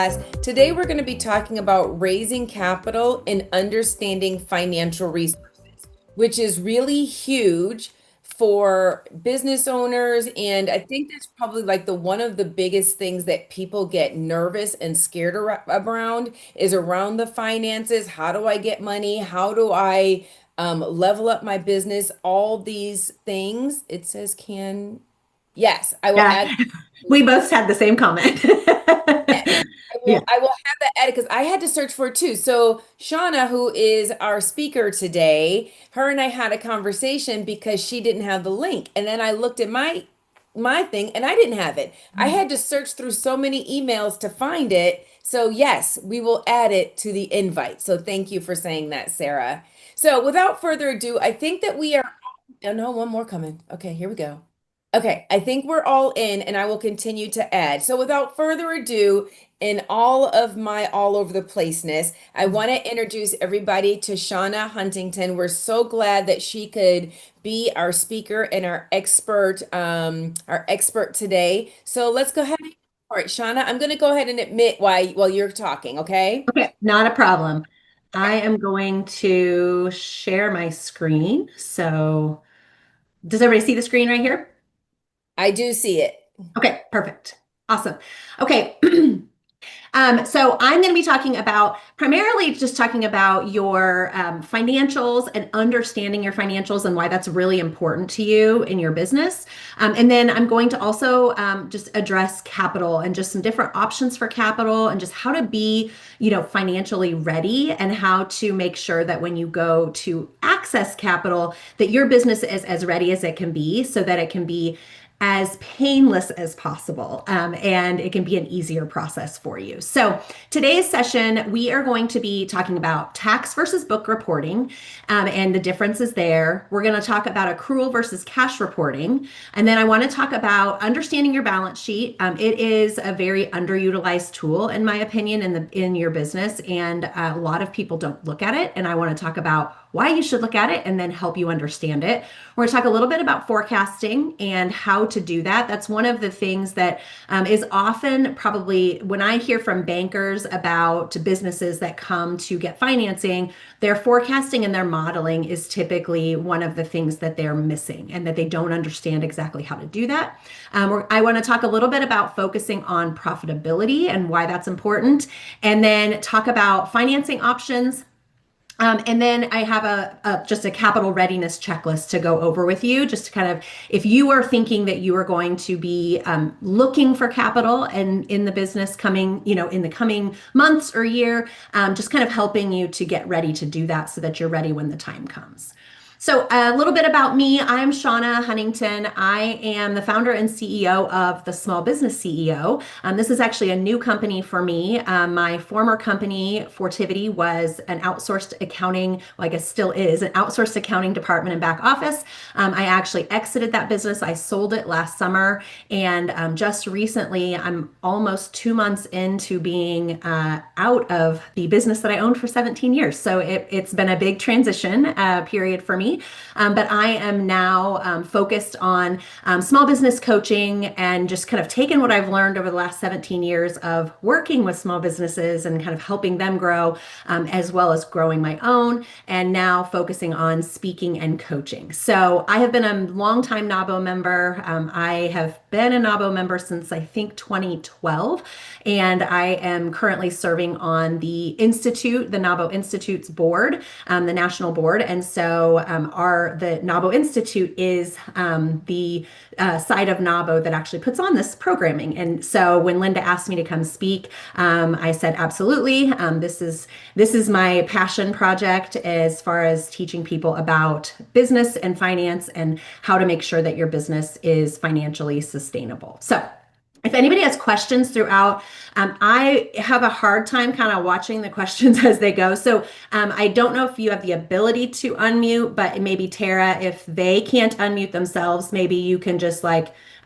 podcast. Today we're going to be talking about raising capital and understanding financial resources, which is really huge for business owners. And I think that's probably like the one of the biggest things that people get nervous and scared around is around the finances. How do I get money? How do I level up my business? All these things. It says yes, I will Yeah, add. we both had the same comment. Yes, Yeah. I will have that added because I had to search for it too. So Shauna, who is our speaker today, her and I had a conversation because she didn't have the link. And then I looked at my thing and I didn't have it. I had to search through so many emails to find it. So yes, we will add it to the invite. So thank you for saying that, Sarah. So without further ado, I think that we are, oh no, one more coming. Okay, here we go. Okay, I think we're all in and I will continue to add. So without further ado, in all of my all over the placeness, I want to introduce everybody to Shauna Huntington. We're so glad that she could be our speaker and our expert today. So let's go ahead. All right, Shauna, I'm going to go ahead and admit while you're talking, okay? Okay, not a problem. I am going to share my screen. So, does everybody see the screen right here? I do see it. Okay, perfect. Awesome. Okay. So I'm going to be talking about primarily just talking about your financials and understanding your financials and why that's really important to you in your business. And then I'm going to also just address capital and just some different options for capital and just how to be, financially ready and how to make sure that when you go to access capital, that your business is as ready as it can be so that it can be as painless as possible. And it can be an easier process for you. So today's session, we are going to be talking about tax versus book reporting and the differences there. We're going to talk about accrual versus cash reporting. And then I want to talk about understanding your balance sheet. It is a very underutilized tool, in my opinion, in your business. And a lot of people don't look at it. And I want to talk about why you should look at it and then help you understand it. We're going to talk a little bit about forecasting and how to do that. That's one of the things that is often probably when I hear from bankers about businesses that come to get financing, their forecasting and their modeling is typically one of the things that they're missing and that they don't understand exactly how to do that. I want to talk a little bit about focusing on profitability and why that's important, and then talk about financing options. And then I have just a capital readiness checklist to go over with you, just to kind of, if you are thinking that you are going to be looking for capital and in the business coming, in the coming months or year, just kind of helping you to get ready to do that so that you're ready when the time comes. So a little bit about me. I'm Shauna Huntington. I am the founder and CEO of the Small Business CEO. This is actually a new company for me. My former company, Fortivity, was an outsourced accounting, well, I guess still is, an outsourced accounting department and back office. I actually exited that business. I sold it last summer. And just recently, I'm almost 2 months into being out of the business that I owned for 17 years. So it's been a big transition period for me. But I am now focused on small business coaching and just kind of taken what I've learned over the last 17 years of working with small businesses and kind of helping them grow, as well as growing my own, and now focusing on speaking and coaching. So I have been a longtime NABO member. I have been a NABO member since I think 2012, and I am currently serving on the Institute, the NABO Institute's board, the national board. And so the NABO Institute is the side of NABO that actually puts on this programming. And so when Linda asked me to come speak, I said, absolutely. This is my passion project as far as teaching people about business and finance and how to make sure that your business is financially sustainable. So if anybody has questions throughout, I have a hard time kind of watching the questions as they go. So I don't know if you have the ability to unmute, but maybe Tara, if they can't unmute themselves, maybe you can just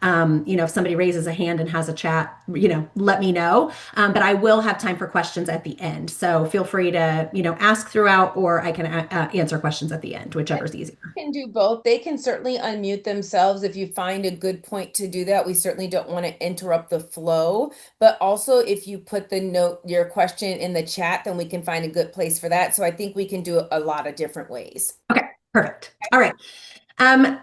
if somebody raises a hand and has a chat, let me know. But I will have time for questions at the end. So feel free to, ask throughout, or I can answer questions at the end, whichever's easier. Can do both. They can certainly unmute themselves if you find a good point to do that. We certainly don't want to interrupt the flow. But also, if you put the note, your question in the chat, then we can find a good place for that. So I think we can do it a lot of different ways. Okay, perfect. All right.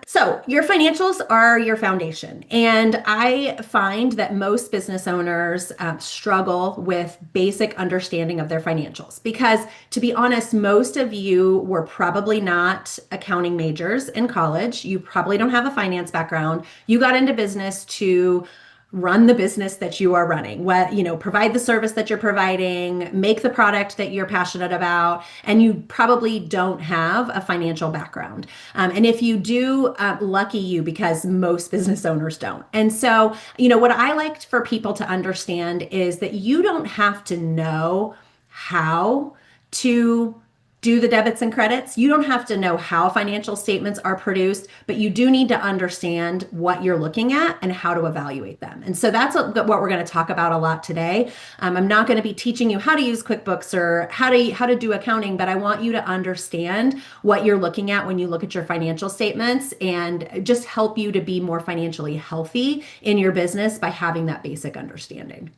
So your financials are your foundation. And I find that most business owners struggle with basic understanding of their financials because, to be honest, most of you were probably not accounting majors in college. You probably don't have a finance background. You got into business to run the business that you are running, what, provide the service that you're providing, make the product that you're passionate about, and you probably don't have a financial background. And if you do, lucky you, because most business owners don't. And so, what I like for people to understand is that you don't have to know how to do the debits and credits. You don't have to know how financial statements are produced, but you do need to understand what you're looking at and how to evaluate them. And so that's what we're going to talk about a lot today. I'm not going to be teaching you how to use QuickBooks or how to do accounting, but I want you to understand what you're looking at when you look at your financial statements and just help you to be more financially healthy in your business by having that basic understanding.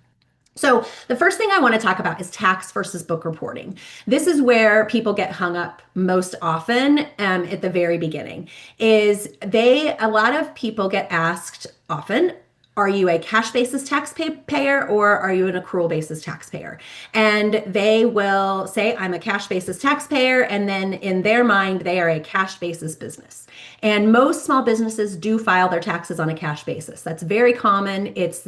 So the first thing I want to talk about is tax versus book reporting. This is where people get hung up most often at the very beginning. A lot of people get asked often, are you a cash basis taxpayer or are you an accrual basis taxpayer? And they will say, I'm a cash basis taxpayer. And then in their mind, they are a cash basis business. And most small businesses do file their taxes on a cash basis. That's very common. It's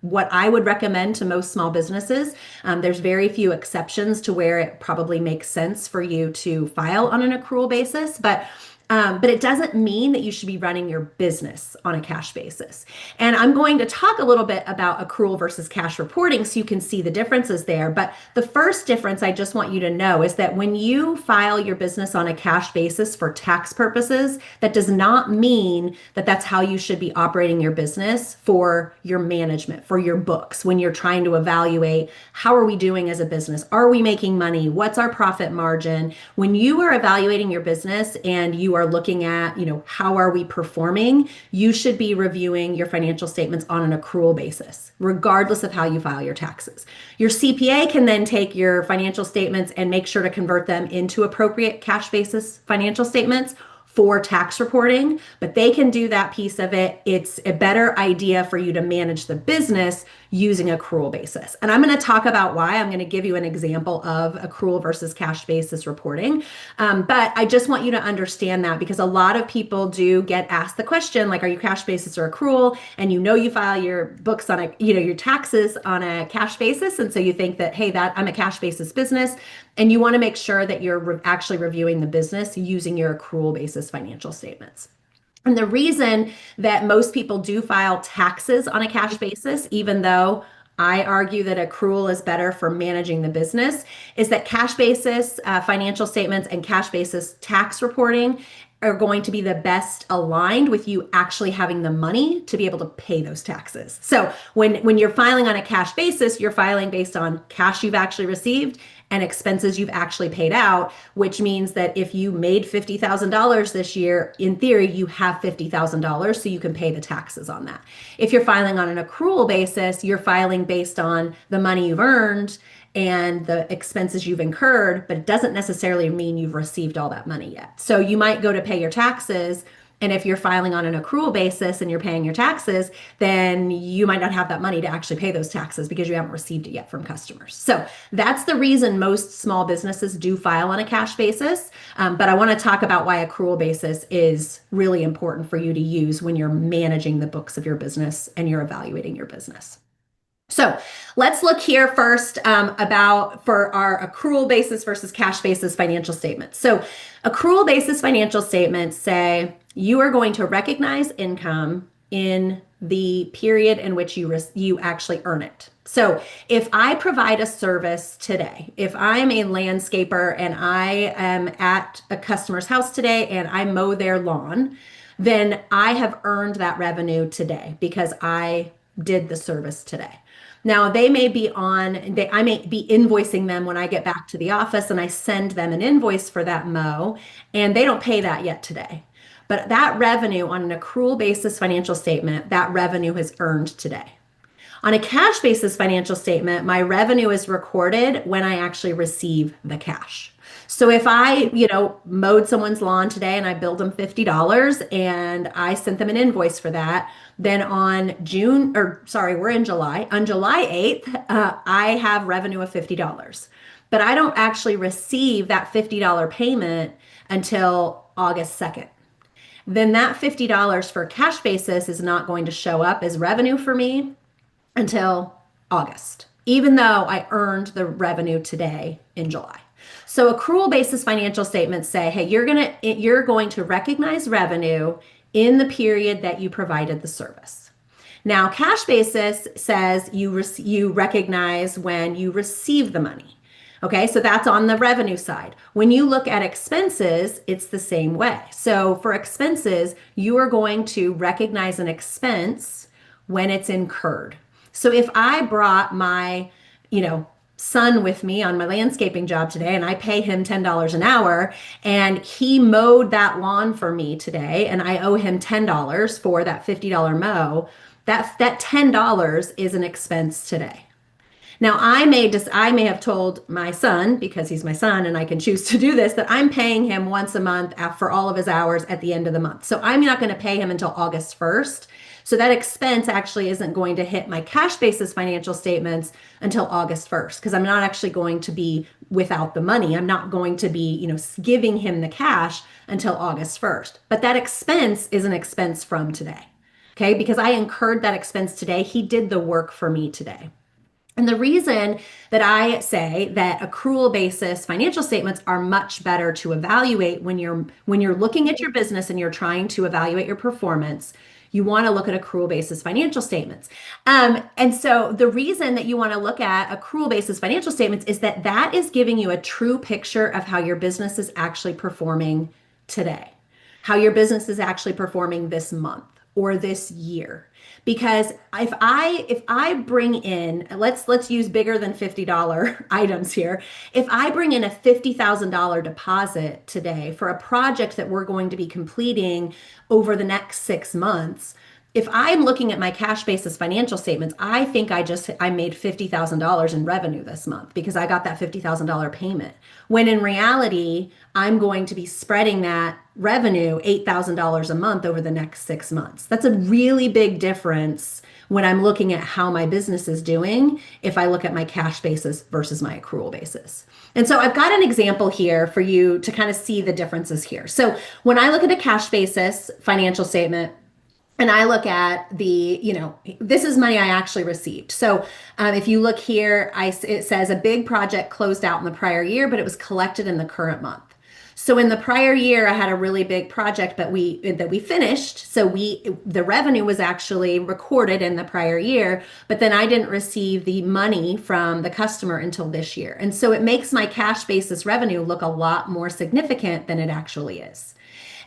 what I would recommend to most small businesses. There's very few exceptions to where it probably makes sense for you to file on an accrual basis, but it doesn't mean that you should be running your business on a cash basis. And I'm going to talk a little bit about accrual versus cash reporting so you can see the differences there. But the first difference I just want you to know is that when you file your business on a cash basis for tax purposes, that does not mean that that's how you should be operating your business for your management, for your books, when you're trying to evaluate how are we doing as a business? Are we making money? What's our profit margin? When you are evaluating your business and you are looking at, how are we performing, you should be reviewing your financial statements on an accrual basis, regardless of how you file your taxes. Your CPA can then take your financial statements and make sure to convert them into appropriate cash basis financial statements for tax reporting, but they can do that piece of it. It's a better idea for you to manage the business using accrual basis. And I'm going to talk about why. I'm going to give you an example of accrual versus cash basis reporting. But I just want you to understand that because a lot of people do get asked the question, like, are you cash basis or accrual? And you file your books on your taxes on a cash basis. And so you think that, hey, I'm a cash basis business. And you want to make sure that you're actually reviewing the business using your accrual basis financial statements. And the reason that most people do file taxes on a cash basis, even though I argue that accrual is better for managing the business, is that cash basis financial statements and cash basis tax reporting are going to be the best aligned with you actually having the money to be able to pay those taxes. So when you're filing on a cash basis, you're filing based on cash you've actually received and expenses you've actually paid out, which means that if you made $50,000 this year, in theory, you have $50,000 so you can pay the taxes on that. If you're filing on an accrual basis, you're filing based on the money you've earned and the expenses you've incurred, but it doesn't necessarily mean you've received all that money yet. So you might go to pay your taxes, and if you're filing on an accrual basis and you're paying your taxes, then you might not have that money to actually pay those taxes because you haven't received it yet from customers. So that's the reason most small businesses do file on a cash basis. But I want to talk about why accrual basis is really important for you to use when you're managing the books of your business and you're evaluating your business. So let's look here first for our accrual basis versus cash basis financial statements. So accrual basis financial statements say you are going to recognize income in the period in which you actually earn it. So if I provide a service today, if I'm a landscaper and I am at a customer's house today and I mow their lawn, then I have earned that revenue today because I did the service today. Now I may be invoicing them when I get back to the office and I send them an invoice for that mow, and they don't pay that yet today. But that revenue on an accrual basis financial statement, that revenue is earned today. On a cash basis financial statement, my revenue is recorded when I actually receive the cash. So if I, mowed someone's lawn today and I billed them $50 and I sent them an invoice for that, then on we're in July. On July 8th, I have revenue of $50. But I don't actually receive that $50 payment until August 2nd. Then that $50 for cash basis is not going to show up as revenue for me until August, even though I earned the revenue today in July. So accrual basis financial statements say, hey, you're going to recognize revenue in the period that you provided the service. Now, cash basis says you recognize when you receive the money. Okay, so that's on the revenue side. When you look at expenses, it's the same way. So for expenses, you are going to recognize an expense when it's incurred. So if I brought my, son with me on my landscaping job today and I pay him $10 an hour and he mowed that lawn for me today and I owe him $10 for that $50 mow, that $10 is an expense today. Now, I may have told my son, because he's my son and I can choose to do this, that I'm paying him once a month for all of his hours at the end of the month. So I'm not going to pay him until August 1st. So that expense actually isn't going to hit my cash basis financial statements until August 1st, because I'm not actually going to be without the money. I'm not going to be, giving him the cash until August 1st. But that expense is an expense from today. Okay, because I incurred that expense today. He did the work for me today. And the reason that I say that accrual basis financial statements are much better to evaluate when you're looking at your business and you're trying to evaluate your performance, you want to look at accrual basis financial statements. And so the reason that you want to look at accrual basis financial statements is that that is giving you a true picture of how your business is actually performing today, how your business is actually performing this month or this year. Because if I bring in, let's use bigger than $50 items here. If I bring in a $50,000 deposit today for a project that we're going to be completing over the next 6 months, if I'm looking at my cash basis financial statements, I think I made $50,000 in revenue this month because I got that $50,000 payment. When in reality, I'm going to be spreading that revenue $8,000 a month over the next 6 months. That's a really big difference when I'm looking at how my business is doing if I look at my cash basis versus my accrual basis. And so I've got an example here for you to kind of see the differences here. So when I look at a cash basis financial statement, and I look at this is money I actually received. So if you look here, it says a big project closed out in the prior year, but it was collected in the current month. So in the prior year, I had a really big project, but we finished. So the revenue was actually recorded in the prior year, but then I didn't receive the money from the customer until this year. And so it makes my cash basis revenue look a lot more significant than it actually is.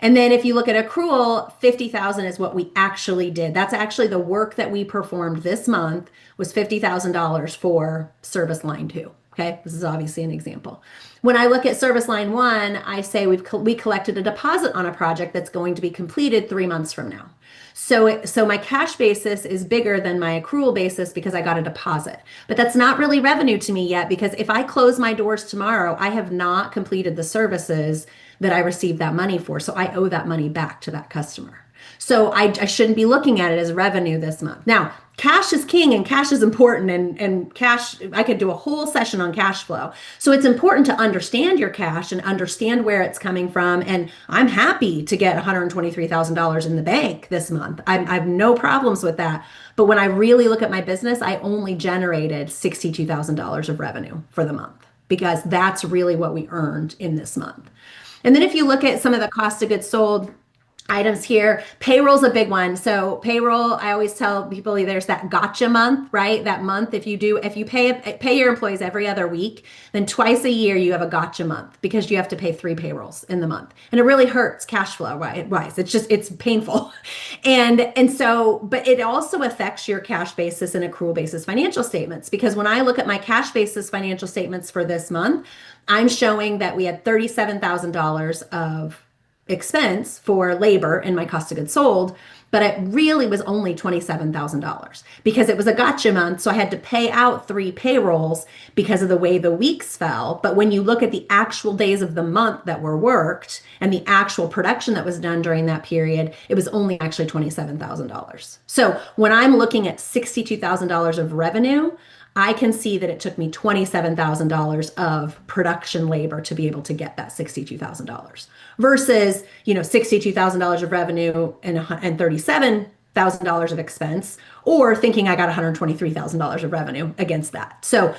And then if you look at accrual, 50,000 is what we actually did. That's actually the work that we performed this month was $50,000 for service line 2. Okay, this is obviously an example. When I look at service line 1, I say we collected a deposit on a project that's going to be completed 3 months from now. So my cash basis is bigger than my accrual basis because I got a deposit. But that's not really revenue to me yet, because if I close my doors tomorrow, I have not completed the services that I received that money for. So I owe that money back to that customer. So I shouldn't be looking at it as revenue this month. Now, cash is king and cash is important, and cash, I could do a whole session on cash flow. So it's important to understand your cash and understand where it's coming from. And I'm happy to get $123,000 in the bank this month. I have no problems with that. But when I really look at my business, I only generated $62,000 of revenue for the month because that's really what we earned in this month. And then if you look at some of the cost of goods sold items here, payroll's a big one. So payroll, I always tell people there's that gotcha month, right? That month, if you pay your employees every other week, then twice a year you have a gotcha month because you have to pay 3 payrolls in the month. And it really hurts cash flow wise. It's painful. And so, but it also affects your cash basis and accrual basis financial statements, because when I look at my cash basis financial statements for this month, I'm showing that we had $37,000 of expense for labor in my cost of goods sold, but it really was only $27,000 because it was a gotcha month. So I had to pay out three payrolls because of the way the weeks fell. But when you look at the actual days of the month that were worked and the actual production that was done during that period, it was only actually $27,000. So when I'm looking at $62,000 of revenue, I can see that it took me $27,000 of production labor to be able to get that $62,000 versus, $62,000 of revenue and $37,000 of expense, or thinking I got $123,000 of revenue against that. So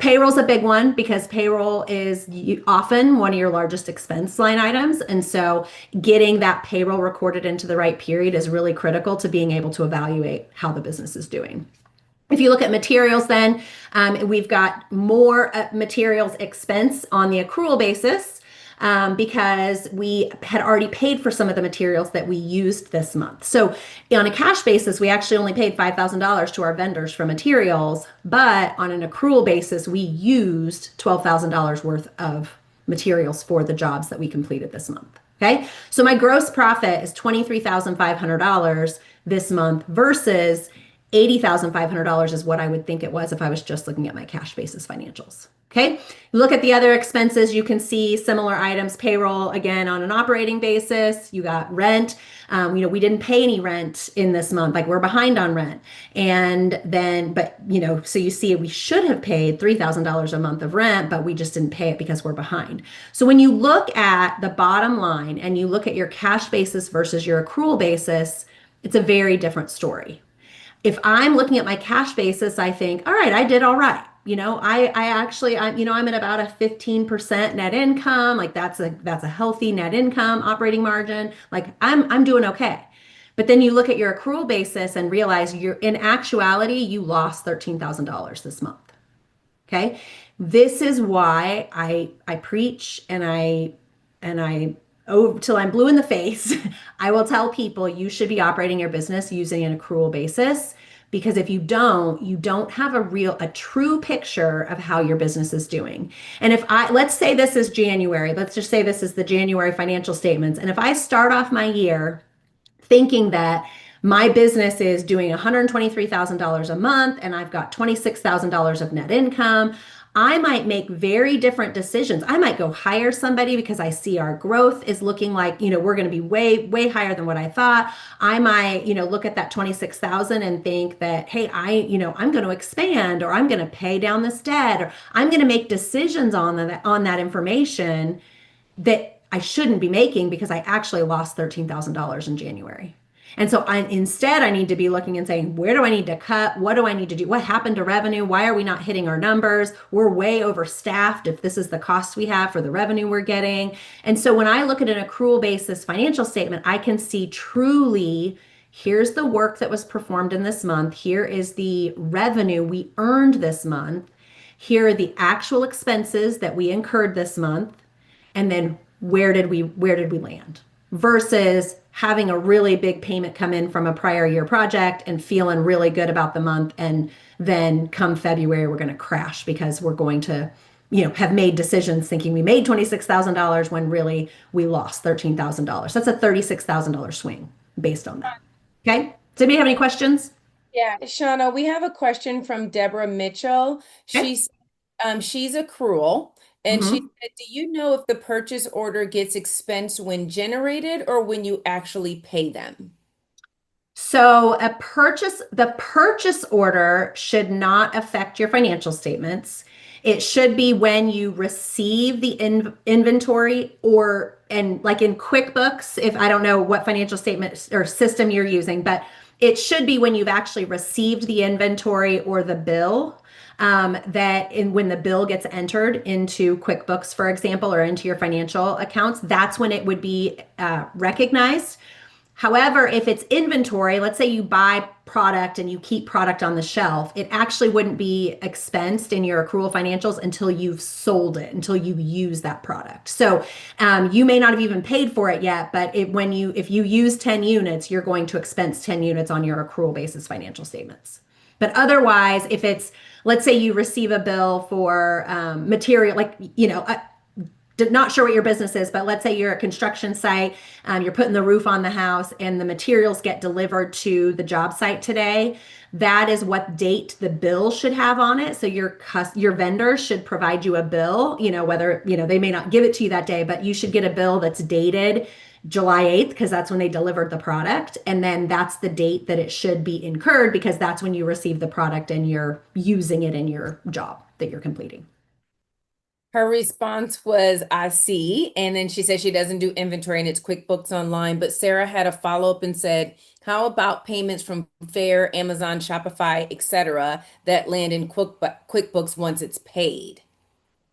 payroll's a big one because payroll is often one of your largest expense line items. And so getting that payroll recorded into the right period is really critical to being able to evaluate how the business is doing. If you look at materials, then we've got more materials expense on the accrual basis because we had already paid for some of the materials that we used this month. So on a cash basis, we actually only paid $5,000 to our vendors for materials, but on an accrual basis, we used $12,000 worth of materials for the jobs that we completed this month. Okay, so my gross profit is $23,500 this month versus $80,500 is what I would think it was if I was just looking at my cash basis financials. Okay, you look at the other expenses, you can see similar items, payroll, again, on an operating basis. You got rent. We didn't pay any rent in this month, like we're behind on rent. And then, so you see we should have paid $3,000 a month of rent, but we just didn't pay it because we're behind. So when you look at the bottom line and you look at your cash basis versus your accrual basis, it's a very different story. If I'm looking at my cash basis, I think, all right, I did all right. I'm at about a 15% net income. Like that's a healthy net income operating margin. Like I'm doing okay. But then you look at your accrual basis and realize in actuality, you lost $13,000 this month. Okay. This is why I preach and I oh till I'm blue in the face. I will tell people you should be operating your business using an accrual basis because if you don't have a true picture of how your business is doing. And let's say this is January, let's just say this is the January financial statements. And if I start off my year thinking that my business is doing $123,000 a month and I've got $26,000 of net income, I might make very different decisions. I might go hire somebody because I see our growth is looking like, we're going to be way, way higher than what I thought. I might, look at that 26,000 and think that, hey, I'm going to expand or I'm going to pay down this debt or I'm going to make decisions on that information that I shouldn't be making because I actually lost $13,000 in January. And so instead I need to be looking and saying, where do I need to cut? What do I need to do? What happened to revenue? Why are we not hitting our numbers? We're way overstaffed if this is the cost we have for the revenue we're getting. And so when I look at an accrual basis financial statement, I can see truly, here's the work that was performed in this month. Here is the revenue we earned this month. Here are the actual expenses that we incurred this month. And then where did we land? Versus having a really big payment come in from a prior year project and feeling really good about the month. And then come February, we're going to crash because we're going to, have made decisions thinking we made $26,000 when really we lost $13,000. That's a $36,000 swing based on that. Okay. Does anybody have any questions? Yeah, Shauna, we have a question from Deborah Mitchell. Okay. She's accrual, and she Mhm. said, "Do you know if the purchase order gets expensed when generated or when you actually pay them?" So the purchase order should not affect your financial statements. It should be when you receive the inventory and like in QuickBooks, if I don't know what financial statement or system you're using, but it should be when you've actually received the inventory or the bill. When the bill gets entered into QuickBooks, for example, or into your financial accounts, that's when it would be recognized. However, if it's inventory, let's say you buy product and you keep product on the shelf, it actually wouldn't be expensed in your accrual financials until you've sold it, until you use that product. So you may not have even paid for it yet, but if you use 10 units, you're going to expense 10 units on your accrual basis financial statements. But otherwise, let's say you receive a bill for material, like, not sure what your business is, but let's say you're a construction site, you're putting the roof on the house and the materials get delivered to the job site today. That is what date the bill should have on it. So your vendors should provide you a bill, whether, they may not give it to you that day, but you should get a bill that's dated July 8th because that's when they delivered the product. And then that's the date that it should be incurred because that's when you receive the product and you're using it in your job that you're completing. Her response was, I see. And then she said she doesn't do inventory and it's QuickBooks Online. But Sarah had a follow-up and said, how about payments from Faire, Amazon, Shopify, etc., that land in QuickBooks once it's paid?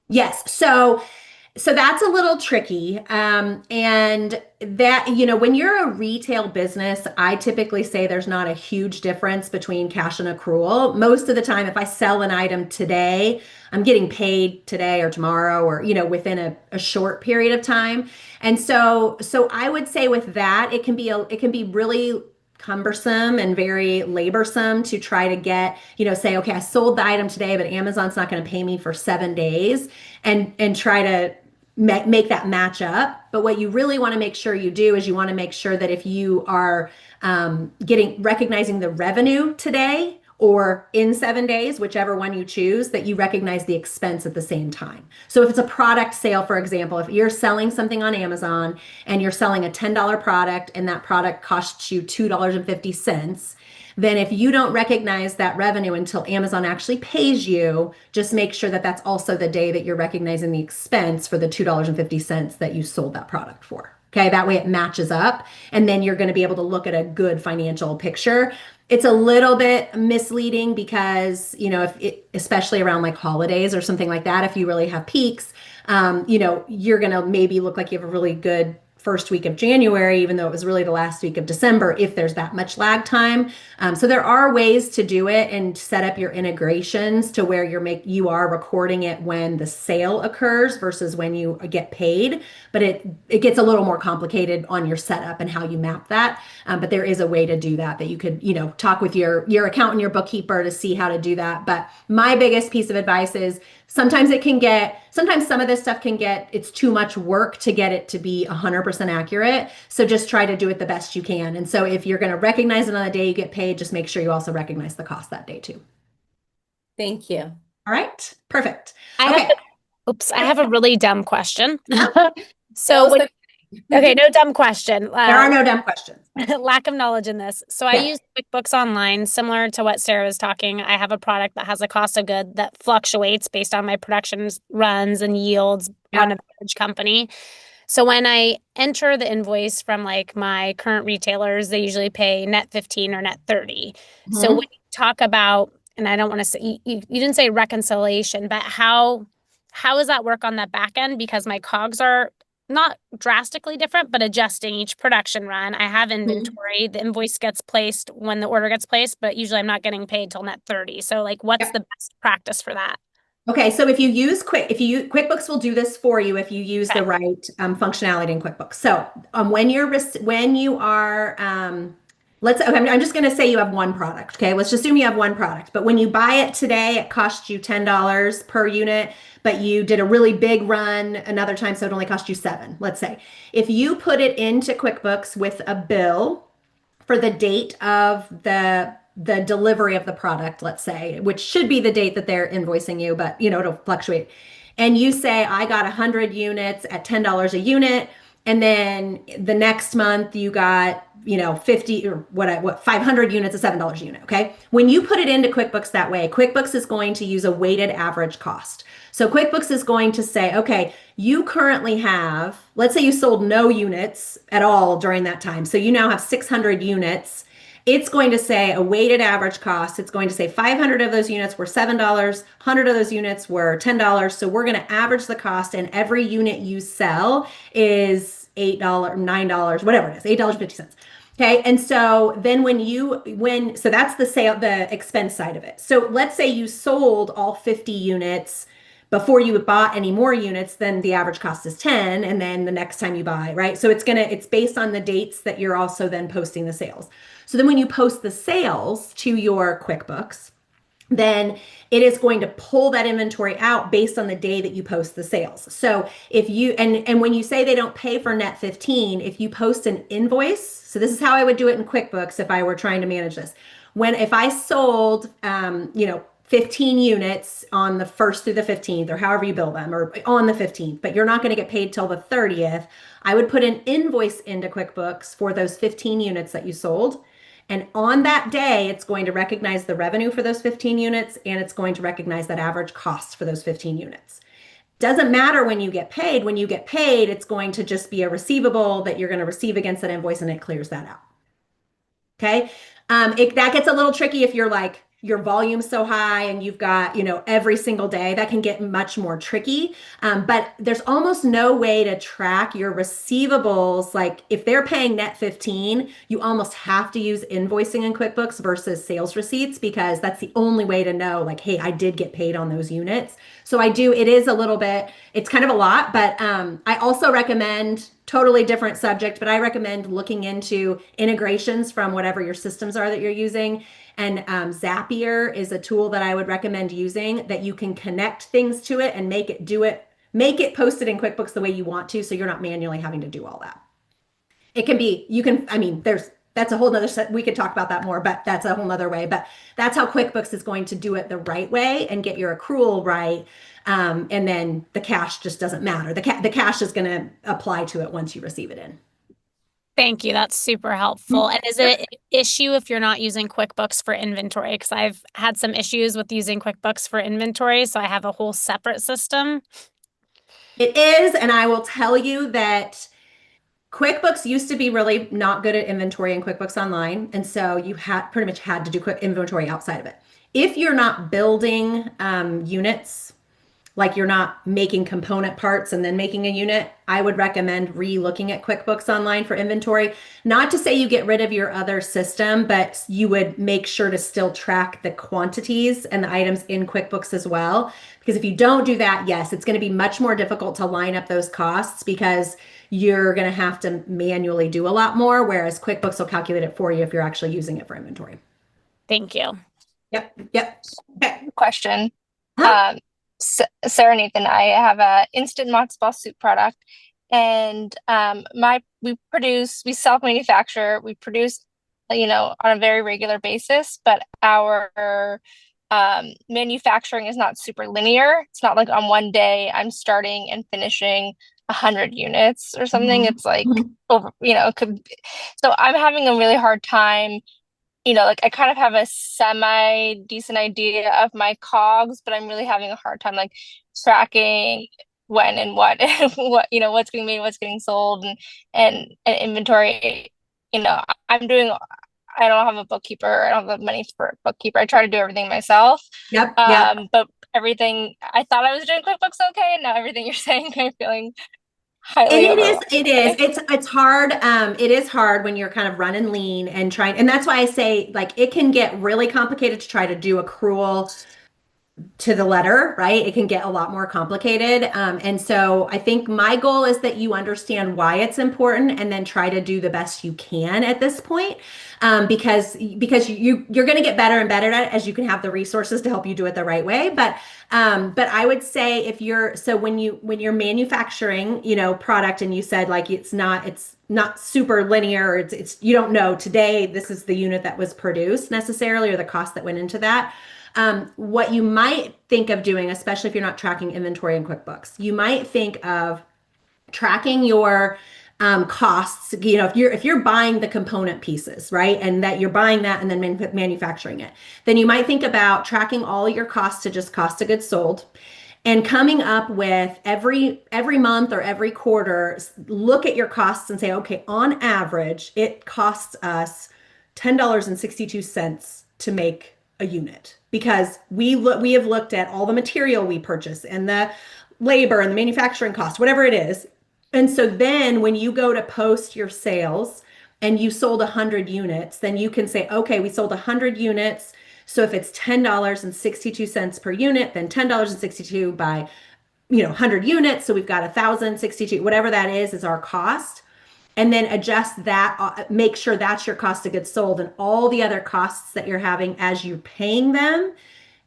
Yes. So that's a little tricky. And that, when you're a retail business, I typically say there's not a huge difference between cash and accrual. Most of the time, if I sell an item today, I'm getting paid today or tomorrow or, within a short period of time. And so I would say with that, it can be really cumbersome and very laborsome to try to get, say, okay, I sold the item today, but Amazon's not going to pay me for 7 days and try to make that match up. But what you really want to make sure you do is you want to make sure that if you are recognizing the revenue today or in 7 days, whichever one you choose, that you recognize the expense at the same time. So if it's a product sale, for example, if you're selling something on Amazon and you're selling a $10 product and that product costs you $2.50, then if you don't recognize that revenue until Amazon actually pays you, just make sure that that's also the day that you're recognizing the expense for the $2.50 that you sold that product for. Okay, that way it matches up, and then you're going to be able to look at a good financial picture. It's a little bit misleading because, especially around like holidays or something like that, if you really have peaks, you're going to maybe look like you have a really good first week of January, even though it was really the last week of December, if there's that much lag time. So there are ways to do it and set up your integrations to where you are recording it when the sale occurs versus when you get paid. But it gets a little more complicated on your setup and how you map that. But there is a way to do that you could, talk with your accountant, your bookkeeper to see how to do that. But my biggest piece of advice is sometimes some of this stuff it's too much work to get it to be 100% accurate. So just try to do it the best you can. And so if you're going to recognize it on the day you get paid, just make sure you also recognize the cost that day too. Thank you. All right. Perfect. I Okay. have, oops, I have a really dumb question. Tell us Okay, no dumb question. There are no dumb questions. Lack of knowledge in this. So I use QuickBooks Online, similar to what Sarah was talking. I have a product that has a cost of good that fluctuates based on my production runs and yields on a large company. So when I enter the invoice from like my current retailers, they usually pay net 15 or net 30. So when you talk about, and I don't want to say, you didn't say reconciliation, but how does that work on the back end? Because my COGS are not drastically different, but adjusting each production run. I have inventory. The invoice gets placed when the order gets placed, but usually I'm not getting paid till net 30. So like, what's the best practice for that? Okay, so if you use QuickBooks will do this for you if you use the right functionality in QuickBooks. So when you are I'm just going to say you have one product. Okay, let's just assume you have one product. But when you buy it today, it costs you $10 per unit, but you did a really big run another time, so it only cost you $7. Let's say if you put it into QuickBooks with a bill for the date of the delivery of the product, let's say, which should be the date that they're invoicing you, but it'll fluctuate. And you say, I got 100 units at $10 a unit. And then the next month you got, 50 or 500 units at $7 a unit. Okay. When you put it into QuickBooks that way, QuickBooks is going to use a weighted average cost. So QuickBooks is going to say, okay, you currently have, let's say you sold no units at all during that time. So you now have 600 units. It's going to say a weighted average cost. It's going to say 500 of those units were $7, 100 of those units were $10. So we're going to average the cost, and every unit you sell is $8, $9, whatever it is, $8.50. Okay. And so then so that's the expense side of it. So let's say you sold all 50 units before you bought any more units, then the average cost is 10. And then the next time you buy, right? So it's based on the dates that you're also then posting the sales. So then when you post the sales to your QuickBooks, then it is going to pull that inventory out based on the day that you post the sales. So if you and when you say they don't pay for net 15, if you post an invoice, so this is how I would do it in QuickBooks if I were trying to manage this. When if I sold 15 units on the 1st through the 15th, or however you bill them, or on the 15th, but you're not going to get paid till the 30th, I would put an invoice into QuickBooks for those 15 units that you sold. And on that day, it's going to recognize the revenue for those 15 units, and it's going to recognize that average cost for those 15 units. Doesn't matter when you get paid. When you get paid, it's going to just be a receivable that you're going to receive against that invoice, and it clears that out. Okay. That gets a little tricky if you're like, your volume's so high and you've got, every single day. That can get much more tricky. But there's almost no way to track your receivables. Like if they're paying net 15, you almost have to use invoicing in QuickBooks versus sales receipts, because that's the only way to know, like, hey, I did get paid on those units. So it is a little bit, it's kind of a lot, but I also recommend, totally different subject, but I recommend looking into integrations from whatever your systems are that you're using. And Zapier is a tool that I would recommend using, that you can connect things to it and make it post it in QuickBooks the way you want to, so you're not manually having to do all that. It can be, that's a whole nother set. We could talk about that more, but that's a whole nother way. But that's how QuickBooks is going to do it the right way and get your accrual right. And then the cash just doesn't matter. The cash is going to apply to it once you receive it in. Thank you. That's super helpful. And is it an issue if you're not using QuickBooks for inventory? Because I've had some issues with using QuickBooks for inventory, so I have a whole separate system. It is, and I will tell you that QuickBooks used to be really not good at inventory in QuickBooks Online, and so you pretty much had to do quick inventory outside of it. If you're not building units, like you're not making component parts and then making a unit, I would recommend re-looking at QuickBooks Online for inventory. Not to say you get rid of your other system, but you would make sure to still track the quantities and the items in QuickBooks as well. Because if you don't do that, yes, it's going to be much more difficult to line up those costs, because you're going to have to manually do a lot more, whereas QuickBooks will calculate it for you if you're actually using it for inventory. Thank you. Yep. Okay. Question. Huh? Sarah Nathan, I have a instant matzo ball soup product, and we self-manufacture, we produce, on a very regular basis, but our manufacturing is not super linear. It's not like on one day I'm starting and finishing 100 units or something. It's like over, so I'm having a really hard time. Like I kind of have a semi decent idea of my COGS, but I'm really having a hard time like tracking when and what what's getting made, what's getting sold, and inventory. I'm doing, I don't have a bookkeeper. I don't have the money for a bookkeeper. I try to do everything myself. Yep. But everything, I thought I was doing QuickBooks okay, and now everything you're saying, I'm feeling highly And overwhelmed. it is. It's hard. It is hard when you're kind of running lean and trying, and that's why I say, like, it can get really complicated to try to do accrual to the letter, right? It can get a lot more complicated. And so I think my goal is that you understand why it's important, and then try to do the best you can at this point. Because you're going to get better and better at it as you can have the resources to help you do it the right way. But I would say, when you're manufacturing, product, and you said like it's not super linear, it's you don't know today this is the unit that was produced necessarily, or the cost that went into that. What you might think of doing, especially if you're not tracking inventory in QuickBooks, you might think of tracking your costs. If you're buying the component pieces, right, and that you're buying that and then manufacturing it, then you might think about tracking all your costs to just cost of goods sold, and coming up with every month or every quarter, look at your costs and say, okay, on average, it costs us $10.62 to make a unit, because we have looked at all the material we purchase and the labor and the manufacturing cost, whatever it is. And so then when you go to post your sales and you sold 100 units, then you can say, okay, we sold 100 units. So if it's $10.62 per unit, then $10.62 by 100 units. So we've got 1,062, whatever that is our cost. And then adjust that, make sure that's your cost of goods sold, and all the other costs that you're having as you're paying them,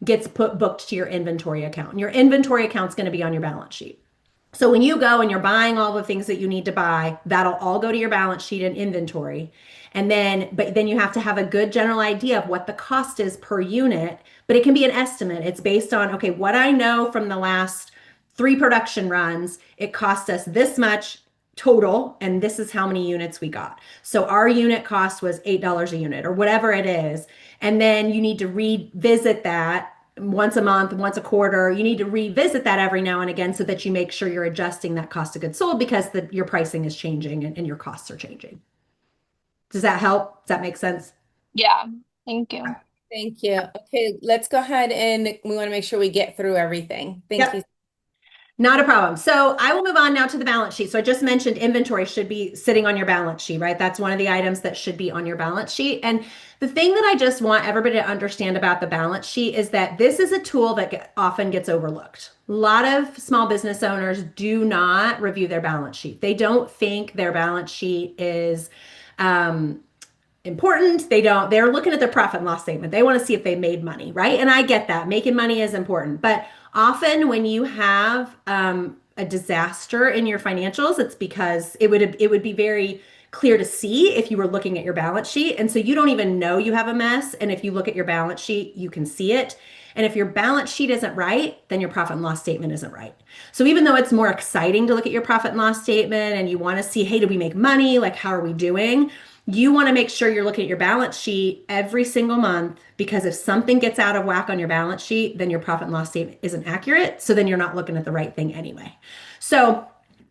gets booked to your inventory account. And your inventory account is going to be on your balance sheet. So when you go and you're buying all the things that you need to buy, that'll all go to your balance sheet and inventory. But then you have to have a good general idea of what the cost is per unit, but it can be an estimate. It's based on, okay, what I know from the last 3 production runs, it cost us this much total, and this is how many units we got. So our unit cost was $8 a unit or whatever it is. And then you need to revisit that once a month, once a quarter. You need to revisit that every now and again so that you make sure you're adjusting that cost of goods sold because your pricing is changing and your costs are changing. Does that help? Does that make sense? Yeah. Thank you. Thank you. Okay, let's go ahead and we want to make sure we get through everything. Thank Yep. you. Not a problem. So I will move on now to the balance sheet. So I just mentioned inventory should be sitting on your balance sheet, right? That's one of the items that should be on your balance sheet. And the thing that I just want everybody to understand about the balance sheet is that this is a tool that often gets overlooked. A lot of small business owners do not review their balance sheet. They don't think their balance sheet is important. They're looking at their profit and loss statement. They want to see if they made money, right? And I get that. Making money is important. But often when you have a disaster in your financials, it's because it would be very clear to see if you were looking at your balance sheet. And so you don't even know you have a mess. And if you look at your balance sheet, you can see it. And if your balance sheet isn't right, then your profit and loss statement isn't right. So even though it's more exciting to look at your profit and loss statement and you want to see, hey, did we make money? Like, how are we doing? You want to make sure you're looking at your balance sheet every single month, because if something gets out of whack on your balance sheet, then your profit and loss statement isn't accurate. So then you're not looking at the right thing anyway. So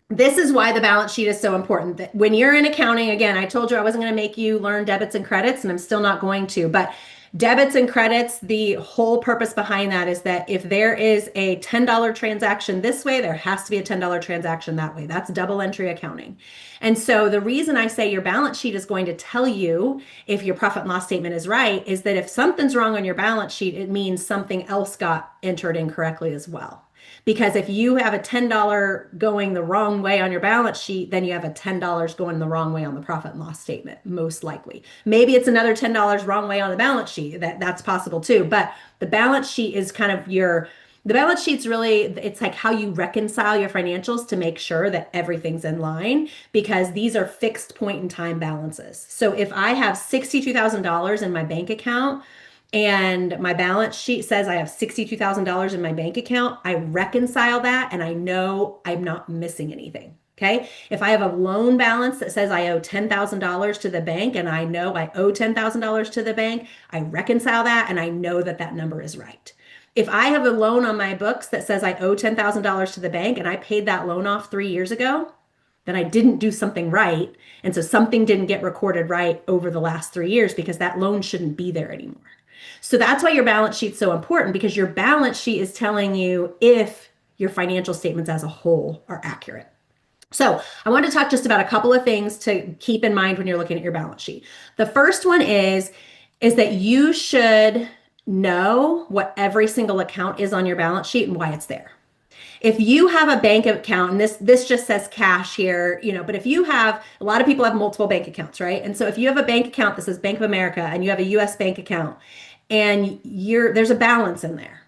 this is why the balance sheet is so important. That when you're in accounting, again, I told you I wasn't going to make you learn debits and credits, and I'm still not going to, but debits and credits, the whole purpose behind that is that if there is a $10 transaction this way, there has to be a $10 transaction that way. That's double entry accounting. And so the reason I say your balance sheet is going to tell you if your profit and loss statement is right is that if something's wrong on your balance sheet, it means something else got entered incorrectly as well. Because if you have a $10 going the wrong way on your balance sheet, then you have a $10 going the wrong way on the profit and loss statement, most likely. Maybe it's another $10 wrong way on the balance sheet. That's possible too. But the balance sheet is kind of the balance sheet's really, it's like how you reconcile your financials to make sure that everything's in line, because these are fixed point in time balances. So if I have $62,000 in my bank account, and my balance sheet says I have $62,000 in my bank account, I reconcile that and I know I'm not missing anything. Okay. If I have a loan balance that says I owe $10,000 to the bank and I know I owe $10,000 to the bank, I reconcile that and I know that that number is right. If I have a loan on my books that says I owe $10,000 to the bank and I paid that loan off 3 years ago, then I didn't do something right. And so something didn't get recorded right over the last 3 years because that loan shouldn't be there anymore. So that's why your balance sheet's so important, because your balance sheet is telling you if your financial statements as a whole are accurate. So I want to talk just about a couple of things to keep in mind when you're looking at your balance sheet. The first one is that you should know what every single account is on your balance sheet and why it's there. If you have a bank account, and this just says cash here, but if you have, a lot of people have multiple bank accounts, right? And so if you have a bank account that says Bank of America and you have a US bank account and there's a balance in there,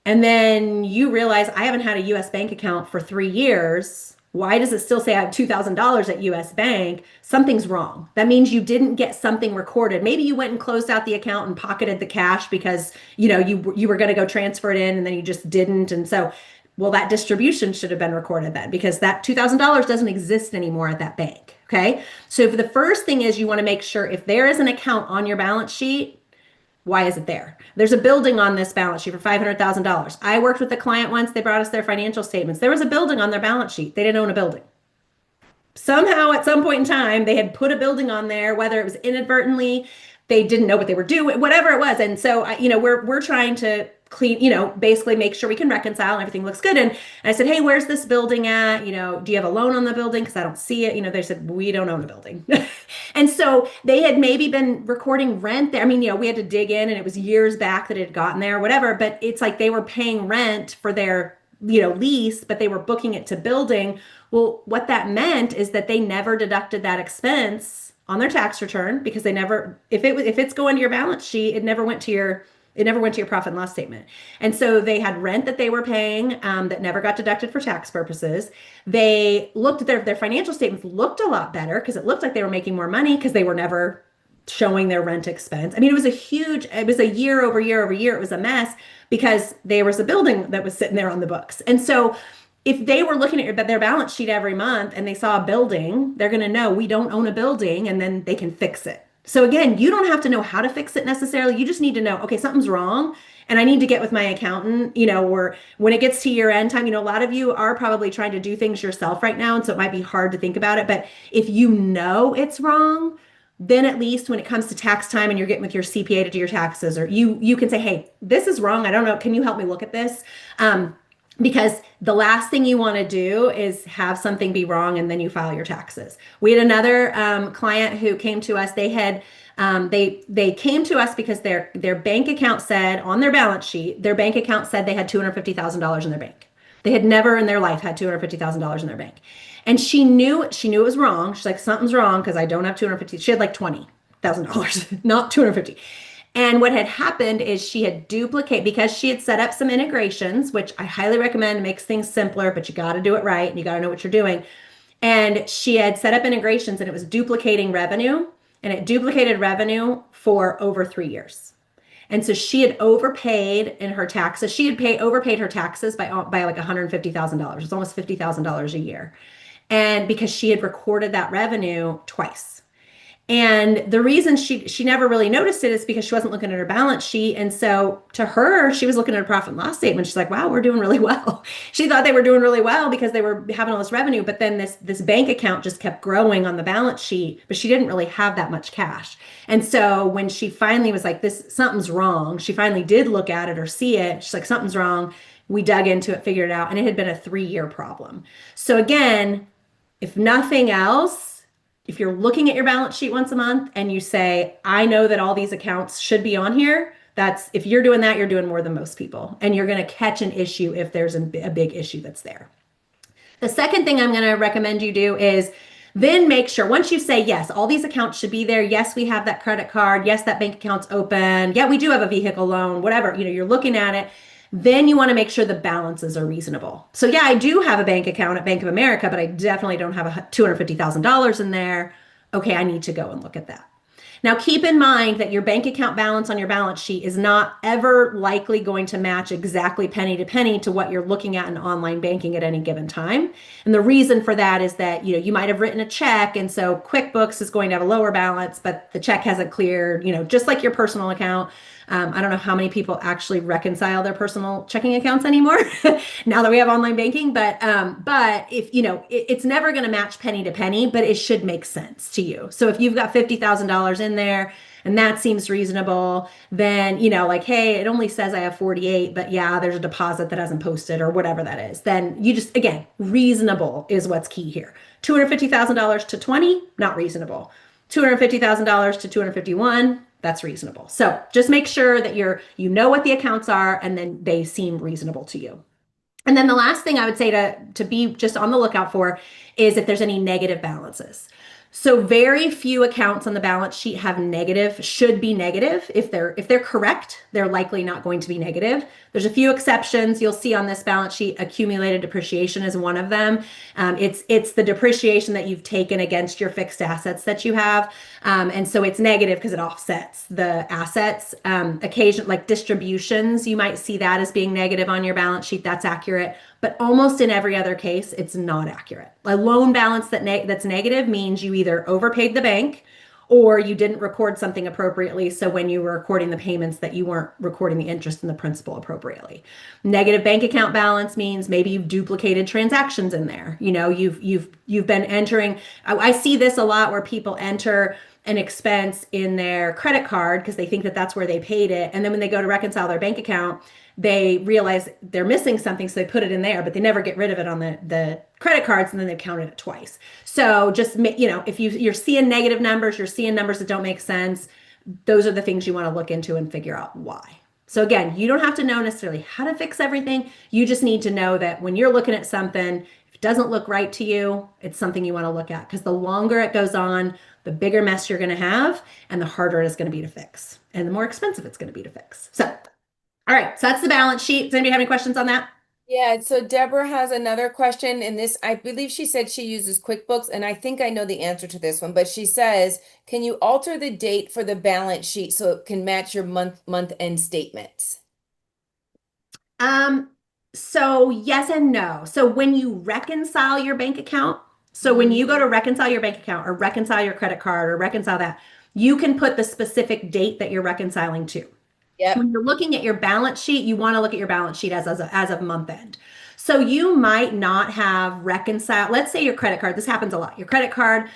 and then you realize I haven't had a US bank account for 3 years, why does it still say I have $2,000 at US Bank? Something's wrong. That means you didn't get something recorded. Maybe you went and closed out the account and pocketed the cash because, you were going to go transfer it in and then you just didn't. And so, well, that distribution should have been recorded then, because that $2,000 doesn't exist anymore at that bank. Okay. So the first thing is you want to make sure if there is an account on your balance sheet, why is it there? There's a building on this balance sheet for $500,000. I worked with a client once. They brought us their financial statements. There was a building on their balance sheet. They didn't own a building. Somehow at some point in time, they had put a building on there, whether it was inadvertently, they didn't know what they were doing, whatever it was. And so, we're trying to clean, basically make sure we can reconcile and everything looks good. And I said, hey, where's this building at? Do you have a loan on the building? Because I don't see it. They said, we don't own a building. And so they had maybe been recording rent there. I mean, we had to dig in and it was years back that it had gotten there, whatever. But it's like they were paying rent for their, lease, but they were booking it to building. Well, what that meant is that they never deducted that expense on their tax return, because they never, if it's going to your balance sheet, it never went to your It never went to your profit and loss statement. And so they had rent that they were paying that never got deducted for tax purposes. They looked at their financial statements looked a lot better because it looked like they were making more money because they were never showing their rent expense. I mean, it was a year over year over year. It was a mess because there was a building that was sitting there on the books. And so if they were looking at their balance sheet every month and they saw a building, they're going to know we don't own a building, and then they can fix it. So again, you don't have to know how to fix it necessarily. You just need to know, okay, something's wrong and I need to get with my accountant, or when it gets to year end time, a lot of you are probably trying to do things yourself right now. And so it might be hard to think about it. But if you know it's wrong, then at least when it comes to tax time and you're getting with your CPA to do your taxes, or you can say, hey, this is wrong. I don't know. Can you help me look at this? Because the last thing you want to do is have something be wrong and then you file your taxes. We had another client who came to us. They came to us because their bank account said on their balance sheet, their bank account said they had $250,000 in their bank. They had never in their life had $250,000 in their bank. And she knew it was wrong. She's like, something's wrong because I don't have 250. She had like $20,000, not 250. And what had happened is she had duplicated, because she had set up some integrations, which I highly recommend, makes things simpler, but you got to do it right and you got to know what you're doing. And she had set up integrations and it was duplicating revenue, and it duplicated revenue for over 3 years. And so she had overpaid in her taxes. She had overpaid her taxes by like $150,000. It's almost $50,000 a year. And because she had recorded that revenue twice. And the reason she never really noticed it is because she wasn't looking at her balance sheet. And so to her, she was looking at a profit and loss statement. She's like, wow, we're doing really well. She thought they were doing really well because they were having all this revenue. But then this bank account just kept growing on the balance sheet, but she didn't really have that much cash. And so when she finally was like, something's wrong, she finally did look at it or see it. She's like, something's wrong. We dug into it, figured it out, and it had been a 3-year problem. So again, if nothing else, if you're looking at your balance sheet once a month and you say, I know that all these accounts should be on here, if you're doing that, you're doing more than most people. And you're going to catch an issue if there's a big issue that's there. The second thing I'm going to recommend you do is then make sure, once you say, yes, all these accounts should be there. Yes, we have that credit card. Yes, that bank account's open. Yeah, we do have a vehicle loan, whatever, you're looking at it. Then you want to make sure the balances are reasonable. So yeah, I do have a bank account at Bank of America, but I definitely don't have $250,000 in there. Okay, I need to go and look at that. Now, keep in mind that your bank account balance on your balance sheet is not ever likely going to match exactly penny to penny to what you're looking at in online banking at any given time. And the reason for that is that, you might have written a check, and so QuickBooks is going to have a lower balance, but the check hasn't cleared, just like your personal account. I don't know how many people actually reconcile their personal checking accounts anymore now that we have online banking, but if, it's never going to match penny to penny, but it should make sense to you. So if you've got $50,000 in there and that seems reasonable, then, like, hey, it only says I have 48, but yeah, there's a deposit that hasn't posted or whatever that is. Then you just, again, reasonable is what's key here. $250,000 to 20, not reasonable. $250,000 to 251, that's reasonable. So just make sure that you know what the accounts are and then they seem reasonable to you. And then the last thing I would say to be just on the lookout for is if there's any negative balances. So very few accounts on the balance sheet should be negative. If they're correct, they're likely not going to be negative. There's a few exceptions you'll see on this balance sheet. Accumulated depreciation is one of them. It's the depreciation that you've taken against your fixed assets that you have. And so it's negative because it offsets the assets. Like distributions, you might see that as being negative on your balance sheet. That's accurate. But almost in every other case, it's not accurate. A loan balance that's negative means you either overpaid the bank or you didn't record something appropriately. So when you were recording the payments that you weren't recording the interest and the principal appropriately. Negative bank account balance means maybe you've duplicated transactions in there. You've been entering. I see this a lot where people enter an expense in their credit card because they think that that's where they paid it. And then when they go to reconcile their bank account, they realize they're missing something, so they put it in there, but they never get rid of it on the credit cards, and then they've counted it twice. So just, if you're seeing negative numbers, you're seeing numbers that don't make sense, those are the things you want to look into and figure out why. So again, you don't have to know necessarily how to fix everything. You just need to know that when you're looking at something, if it doesn't look right to you, it's something you want to look at, because the longer it goes on, the bigger mess you're going to have and the harder it is going to be to fix and the more expensive it's going to be to fix. So, all right. So that's the balance sheet. Does anybody have any questions on that? Yeah, so Deborah has another question, and this, I believe she said she uses QuickBooks, and I think I know the answer to this one, but she says, can you alter the date for the balance sheet so it can match your month end statements? So yes and no. So when you reconcile your bank account, so when you go to reconcile your bank account or reconcile your credit card or reconcile that, you can put the specific date that you're reconciling to. Yep. When you're looking at your balance sheet, you want to look at your balance sheet as of month end. So you might not have reconciled, let's say your credit card, this happens a lot. Your credit card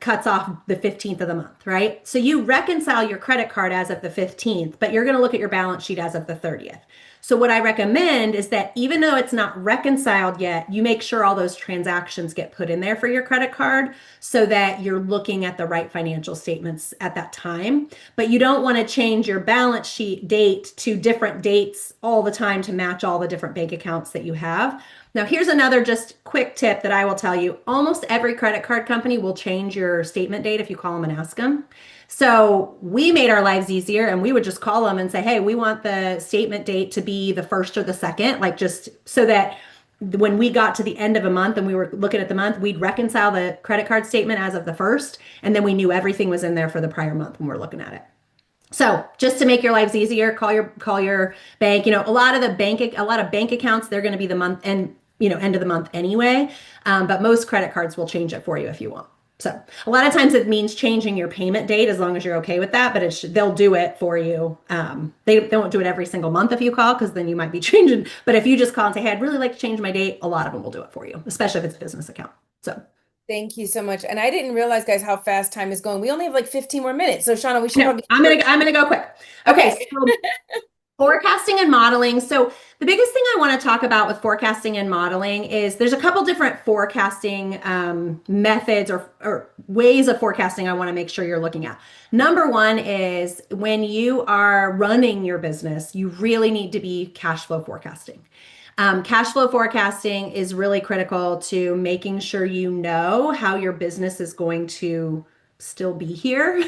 cuts off the 15th of the month, right? So you reconcile your credit card as of the 15th, but you're going to look at your balance sheet as of the 30th. So what I recommend is that even though it's not reconciled yet, you make sure all those transactions get put in there for your credit card so that you're looking at the right financial statements at that time. But you don't want to change your balance sheet date to different dates all the time to match all the different bank accounts that you have. Now, here's another just quick tip that I will tell you. Almost every credit card company will change your statement date if you call them and ask them. So we made our lives easier and we would just call them and say, hey, we want the statement date to be the first or the second, like just so that when we got to the end of a month and we were looking at the month, we'd reconcile the credit card statement as of the first, and then we knew everything was in there for the prior month when we're looking at it. So just to make your lives easier, call your bank. You know, a lot of bank accounts, they're going to be the month and end of the month anyway. But most credit cards will change it for you if you want. So a lot of times it means changing your payment date as long as you're okay with that, but they'll do it for you. They won't do it every single month if you call, because then you might be changing. But if you just call and say, hey, I'd really like to change my date, a lot of them will do it for you, especially if it's a business account. So Thank you so much. And I didn't realize, guys, how fast time is going. We only have like 15 more minutes. So Shauna, we should probably. I'm gonna go quick. Okay. So forecasting and modeling. So the biggest thing I want to talk about with forecasting and modeling is there's a couple different forecasting methods or ways of forecasting I want to make sure you're looking at. Number one is when you are running your business, you really need to be cash flow forecasting. Cash flow forecasting is really critical to making sure you know how your business is going to still be here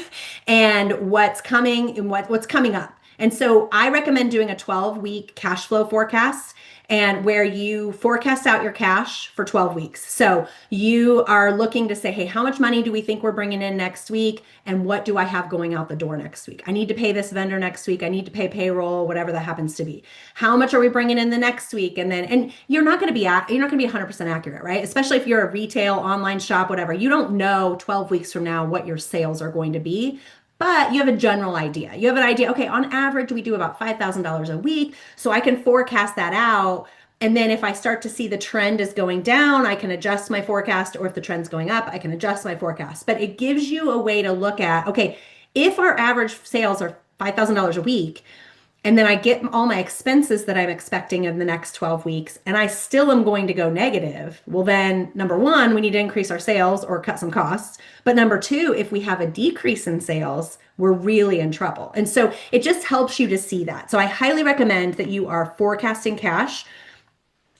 and what's coming and what's coming up. And so I recommend doing a 12-week cash flow forecast, and where you forecast out your cash for 12 weeks. So you are looking to say, hey, how much money do we think we're bringing in next week? And what do I have going out the door next week? I need to pay this vendor next week. I need to pay payroll, whatever that happens to be. How much are we bringing in the next week? And you're not going to be 100% accurate, right? Especially if you're a retail online shop, whatever. You don't know 12 weeks from now what your sales are going to be. But you have a general idea. You have an idea, okay, on average, we do about $5,000 a week. So I can forecast that out. And then if I start to see the trend is going down, I can adjust my forecast. Or if the trend's going up, I can adjust my forecast. But it gives you a way to look at, okay, if our average sales are $5,000 a week, and then I get all my expenses that I'm expecting in the next 12 weeks, and I still am going to go negative. Well, then number one, we need to increase our sales or cut some costs. But number two, if we have a decrease in sales, we're really in trouble. And so it just helps you to see that. So I highly recommend that you are forecasting cash.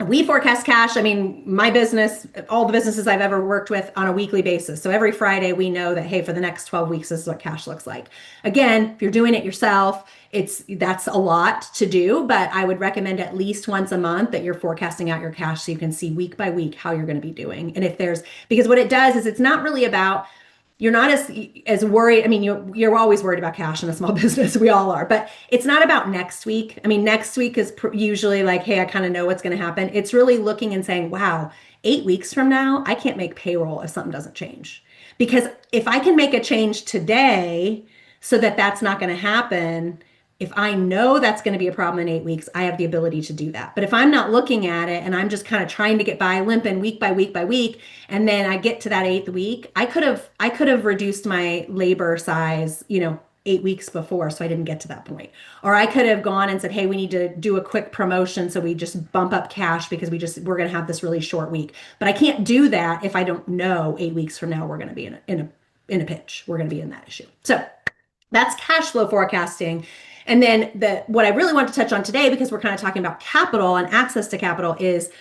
We forecast cash. I mean, my business, all the businesses I've ever worked with, on a weekly basis. So every Friday we know that, hey, for the next 12 weeks, this is what cash looks like. Again, if you're doing it yourself, that's a lot to do, but I would recommend at least once a month that you're forecasting out your cash so you can see week by week how you're going to be doing. And because what it does is it's not really about, you're not as worried. I mean, you're always worried about cash in a small business. We all are, but it's not about next week. I mean, next week is usually like, hey, I kind of know what's going to happen. It's really looking and saying, wow, 8 weeks from now, I can't make payroll if something doesn't change. Because if I can make a change today so that that's not going to happen, if I know that's going to be a problem in 8 weeks, I have the ability to do that. But if I'm not looking at it and I'm just kind of trying to get by, limping week by week by week, and then I get to that 8th week, I could have reduced my labor size, 8 weeks before, so I didn't get to that point. Or I could have gone and said, hey, we need to do a quick promotion, so we just bump up cash because we're going to have this really short week. But I can't do that if I don't know 8 weeks from now we're going to be in a pinch. We're going to be in that issue. So that's cash flow forecasting. And then what I really want to touch on today, because we're kind of talking about capital and access to capital, is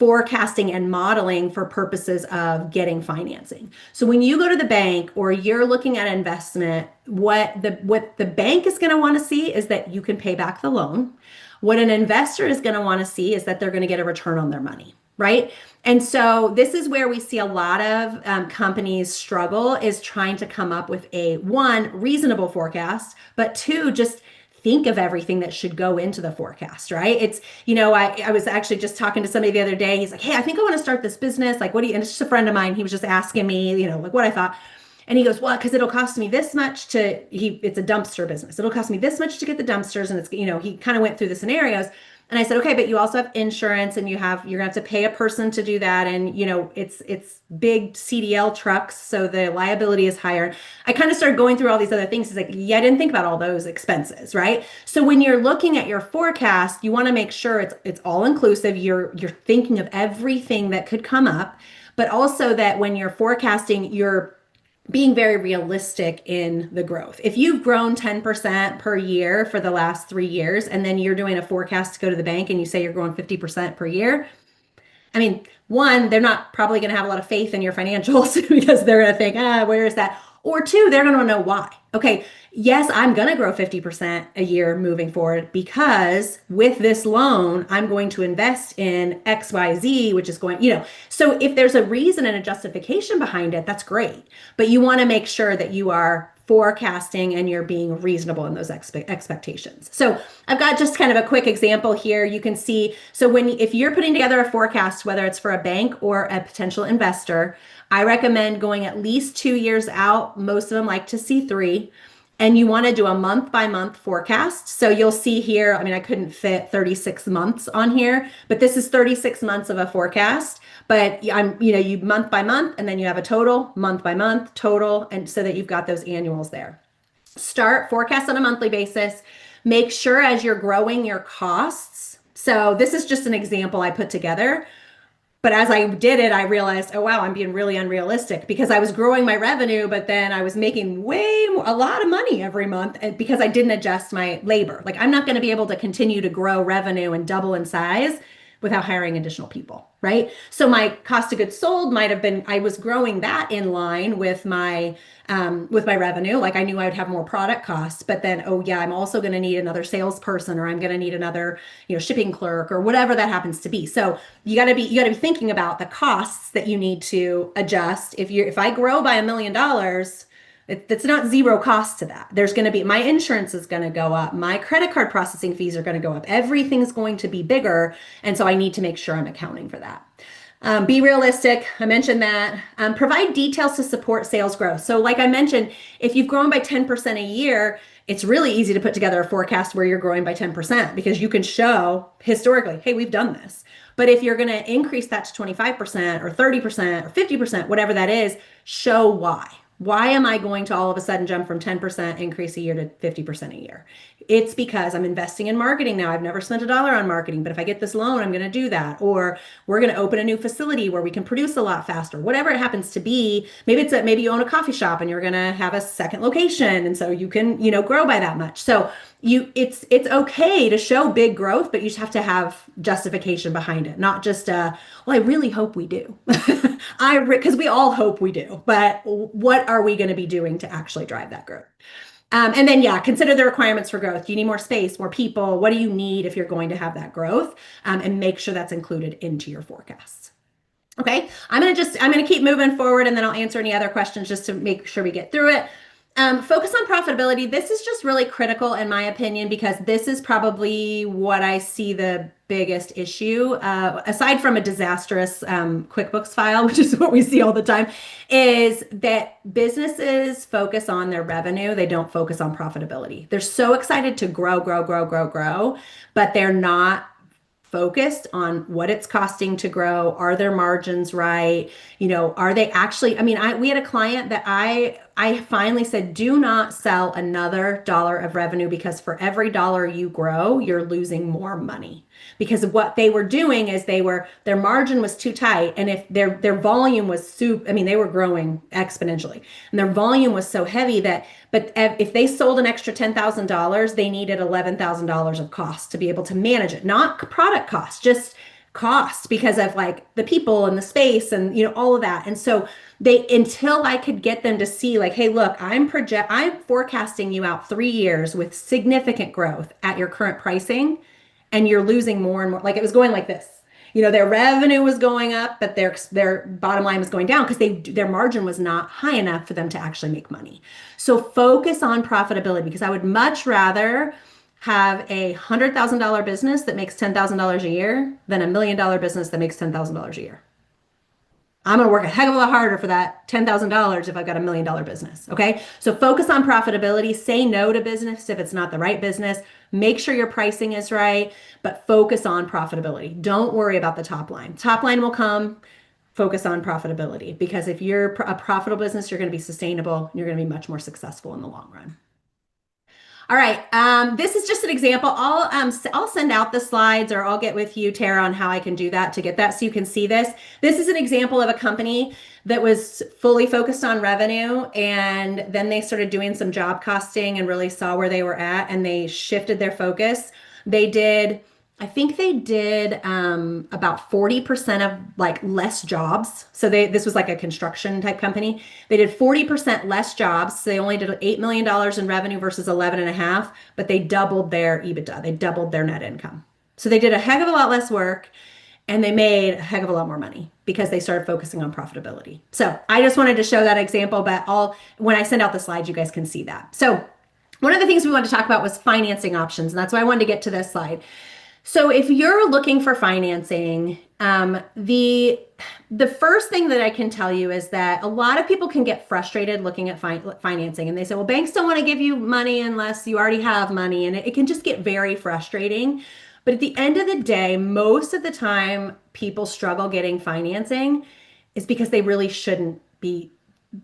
forecasting and modeling for purposes of getting financing. So when you go to the bank or you're looking at investment, what the bank is going to want to see is that you can pay back the loan. What an investor is going to want to see is that they're going to get a return on their money, right? And so this is where we see a lot of companies struggle, is trying to come up with a one, reasonable forecast, but two, just think of everything that should go into the forecast, right? It's, I was actually just talking to somebody the other day. He's like, hey, I think I want to start this business. Like, what do you, and it's just a friend of mine. He was just asking me, like what I thought. And he goes, well, because it'll cost me this much it's a dumpster business. It'll cost me this much to get the dumpsters. And it's, he kind of went through the scenarios. And I said, okay, but you also have insurance and you're gonna have to pay a person to do that. And it's big CDL trucks, so the liability is higher. I kind of started going through all these other things. It's like, yeah, I didn't think about all those expenses, right? So when you're looking at your forecast, you want to make sure it's all inclusive. You're thinking of everything that could come up, but also that when you're forecasting, you're being very realistic in the growth. If you've grown 10% per year for the last 3 years, and then you're doing a forecast to go to the bank and you say you're growing 50% per year, I mean, one, they're not probably going to have a lot of faith in your financials because they're going to think, where is that? Or two, they're going to know why. Okay, yes, I'm going to grow 50% a year moving forward because with this loan, I'm going to invest in XYZ, which is going, so if there's a reason and a justification behind it, that's great. But you want to make sure that you are forecasting and you're being reasonable in those expectations. So I've got just kind of a quick example here. You can see, so if you're putting together a forecast, whether it's for a bank or a potential investor, I recommend going at least 2 years out. Most of them like to see 3. And you want to do a month by month forecast. So you'll see here, I mean, I couldn't fit 36 months on here, but this is 36 months of a forecast. But you month by month, and then you have a total, month by month, total, and so that you've got those annuals there. Start forecast on a monthly basis. Make sure as you're growing your costs. So this is just an example I put together. But as I did it, I realized, oh, wow, I'm being really unrealistic because I was growing my revenue, but then I was making a lot of money every month because I didn't adjust my labor. Like, I'm not going to be able to continue to grow revenue and double in size without hiring additional people, right? So my cost of goods sold might have been, I was growing that in line with my revenue. Like, I knew I would have more product costs, but then, oh yeah, I'm also going to need another salesperson, or I'm going to need another, shipping clerk, or whatever that happens to be. So you got to be thinking about the costs that you need to adjust. If I grow by $1 million, it's not zero cost to that. There's going to be, my insurance is going to go up. My credit card processing fees are going to go up. Everything's going to be bigger. And so I need to make sure I'm accounting for that. Be realistic. I mentioned that. Provide details to support sales growth. So like I mentioned, if you've grown by 10% a year, it's really easy to put together a forecast where you're growing by 10% because you can show historically, hey, we've done this. But if you're going to increase that to 25% or 30% or 50%, whatever that is, show why. Why am I going to all of a sudden jump from 10% increase a year to 50% a year? It's because I'm investing in marketing now. I've never spent $1 on marketing, but if I get this loan, I'm going to do that. Or we're going to open a new facility where we can produce a lot faster. Whatever it happens to be, maybe you own a coffee shop and you're going to have a second location, and so you can grow by that much. So it's okay to show big growth, but you just have to have justification behind it, not just well, I really hope we do. Because we all hope we do, but what are we going to be doing to actually drive that growth? And then, consider the requirements for growth. Do you need more space, more people? What do you need if you're going to have that growth? And make sure that's included into your forecasts. Okay, I'm going to keep moving forward, and then I'll answer any other questions just to make sure we get through it. Focus on profitability. This is just really critical in my opinion, because this is probably what I see the biggest issue, aside from a disastrous QuickBooks file, which is what we see all the time, is that businesses focus on their revenue. They don't focus on profitability. They're so excited to grow, but they're not focused on what it's costing to grow. Are their margins right? Are they actually, we had a client that I finally said, do not sell another dollar of revenue, because for every dollar you grow, you're losing more money. Because of what they were doing is their margin was too tight. And if their volume was they were growing exponentially, and their volume was so heavy but if they sold an extra $10,000, they needed $11,000 of cost to be able to manage it, not product cost, just cost because of like the people and the space and all of that. And so they until I could get them to see like, hey, look, I'm forecasting you out 3 years with significant growth at your current pricing, and you're losing more and more. Like it was going like this. Their revenue was going up, but their bottom line was going down because their margin was not high enough for them to actually make money. So focus on profitability, because I would much rather have $100,000 business that makes $10,000 a year than $1 million business that makes $10,000 a year. I'm going to work a heck of a lot harder for that $10,000 if I've got $1 million business. Okay. So focus on profitability, say no to business if it's not the right business, make sure your pricing is right, but focus on profitability. Don't worry about the top line. Top line will come. Focus on profitability, because if you're a profitable business, you're going to be sustainable. And you're going to be much more successful in the long run. All right, this is just an example. I'll send out the slides, or I'll get with you, Tara, on how I can do that to get that so you can see this. This is an example of a company that was fully focused on revenue, and then they started doing some job costing and really saw where they were at, and they shifted their focus. I think they did about 40% of like less jobs. So this was like a construction type company. They did 40% less jobs. So they only did $8 million in revenue versus 11 and a half, but they doubled their EBITDA. They doubled their net income. So they did a heck of a lot less work, and they made a heck of a lot more money because they started focusing on profitability. So I just wanted to show that example, but when I send out the slides, you guys can see that. So one of the things we wanted to talk about was financing options. And that's why I wanted to get to this slide. So if you're looking for financing, the first thing that I can tell you is that a lot of people can get frustrated looking at financing, and they say, well, banks don't want to give you money unless you already have money. And it can just get very frustrating. But at the end of the day, most of the time people struggle getting financing is because they really the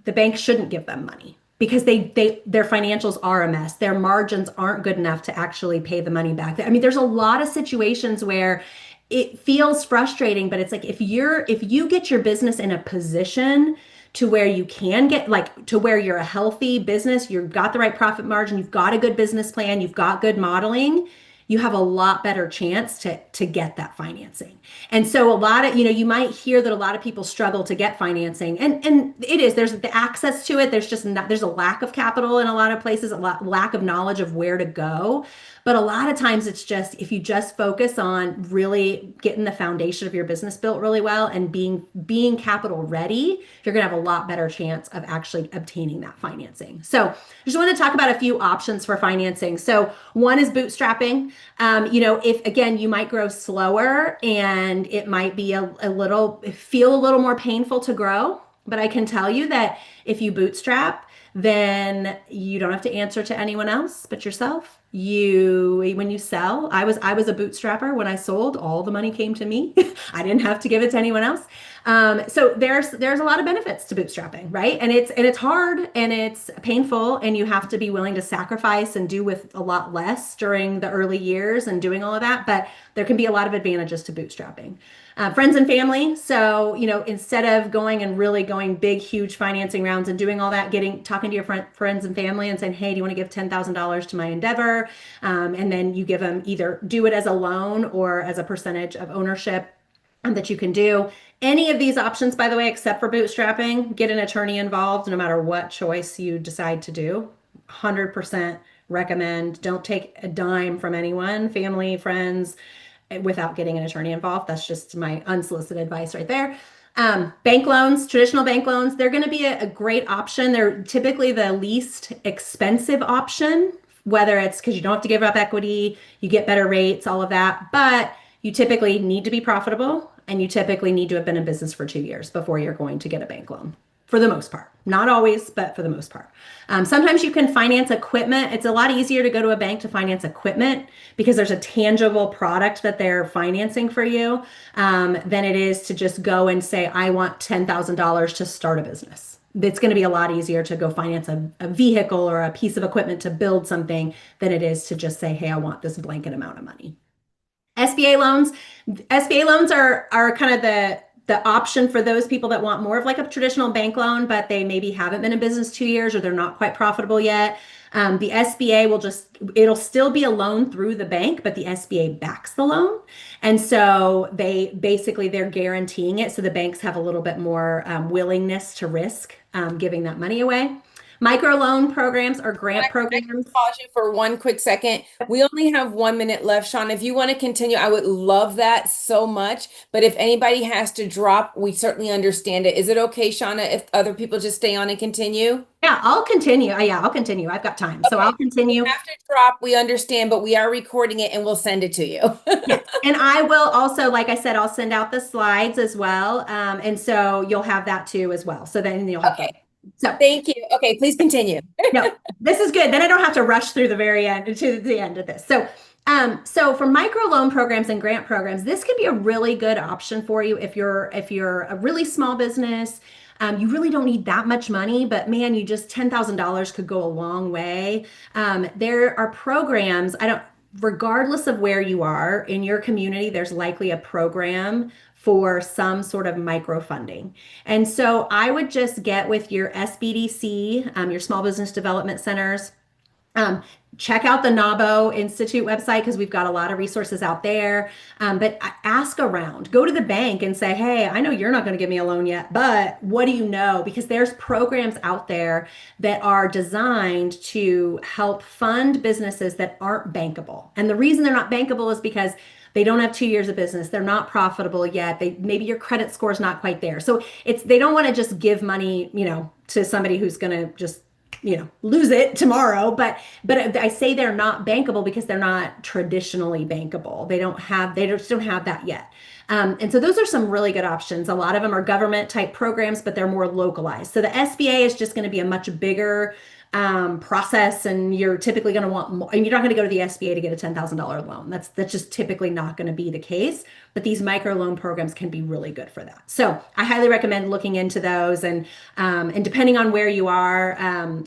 bank shouldn't give them money, because their financials are a mess. Their margins aren't good enough to actually pay the money back. I mean, there's a lot of situations where it feels frustrating, but it's like if you get your business in a position to where you can get to where you're a healthy business, you've got the right profit margin, you've got a good business plan, you've got good modeling, you have a lot better chance to get that financing. And so you might hear that a lot of people struggle to get financing, and there's the access to it. There's a lack of capital in a lot of places, a lack of knowledge of where to go. But a lot of times it's just, if you just focus on really getting the foundation of your business built really well and being capital ready, you're going to have a lot better chance of actually obtaining that financing. So I just want to talk about a few options for financing. So one is bootstrapping. If again, you might grow slower and it might be feel a little more painful to grow, but I can tell you that if you bootstrap, then you don't have to answer to anyone else but yourself. When you sell, I was a bootstrapper. When I sold, all the money came to me. I didn't have to give it to anyone else. So there's a lot of benefits to bootstrapping, right? And it's hard and it's painful, and you have to be willing to sacrifice and do with a lot less during the early years and doing all of that. But there can be a lot of advantages to bootstrapping. Friends and family. So, instead of going big, huge financing rounds and doing all that, talking to your friends and family and saying, hey, do you want to give $10,000 to my endeavor? And then you give them, either do it as a loan or as a percentage of ownership that you can do. Any of these options, by the way, except for bootstrapping, get an attorney involved no matter what choice you decide to do. 100% recommend. Don't take a dime from anyone, family, friends, without getting an attorney involved. That's just my unsolicited advice right there. Bank loans, traditional bank loans, they're going to be a great option. They're typically the least expensive option, whether it's because you don't have to give up equity, you get better rates, all of that. But you typically need to be profitable, and you typically need to have been in business for 2 years before you're going to get a bank loan. For the most part, not always, but for the most part. Sometimes you can finance equipment. It's a lot easier to go to a bank to finance equipment because there's a tangible product that they're financing for you, than it is to just go and say, I want $10,000 to start a business. It's going to be a lot easier to go finance a vehicle or a piece of equipment to build something than it is to just say, hey, I want this blanket amount of money. SBA loans are kind of the option for those people that want more of like a traditional bank loan, but they maybe haven't been in business 2 years or they're not quite profitable yet. The SBA it'll still be a loan through the bank, but the SBA backs the loan. And so they're guaranteeing it. So the banks have a little bit more willingness to risk giving that money away. Microloan programs or grant Can I programs. pause you for one quick second? We only have 1 minute left, Sean. If you want to continue, I would love that so much. But if anybody has to drop, we certainly understand it. Is it okay, Shauna, if other people just stay on and continue? Yeah, I'll continue. Yeah, I'll continue. I've got time. So Okay. I'll continue. Have to drop, we understand, but we are recording it and we'll send it to you. Yeah. And I will also, like I said, I'll send out the slides as well. And so you'll have that too as well. So then you'll have Okay. So Thank you. Okay, please continue. no, this is good. Then I don't have to rush through the very end to the end of this. So for microloan programs and grant programs, this can be a really good option for you if you're a really small business. You really don't need that much money, but man, you just $10,000 could go a long way. There are programs, regardless of where you are in your community, there's likely a program for some sort of micro funding. And so I would just get with your SBDC, your small business development centers. Check out the NABO Institute website because we've got a lot of resources out there. But ask around, go to the bank and say, hey, I know you're not going to give me a loan yet, but what do you know? Because there's programs out there that are designed to help fund businesses that aren't bankable. And the reason they're not bankable is because they don't have 2 years of business. They're not profitable yet. Maybe your credit score is not quite there. So they don't want to just give money, to somebody who's going to just lose it tomorrow. But I say they're not bankable because they're not traditionally bankable. They just don't have that yet. And so those are some really good options. A lot of them are government type programs, but they're more localized. So the SBA is just going to be a much bigger process, and you're typically going to want more, and you're not going to go to the SBA to get a $10,000 loan. That's just typically not going to be the case, but these micro loan programs can be really good for that. So I highly recommend looking into those, and depending on where you are,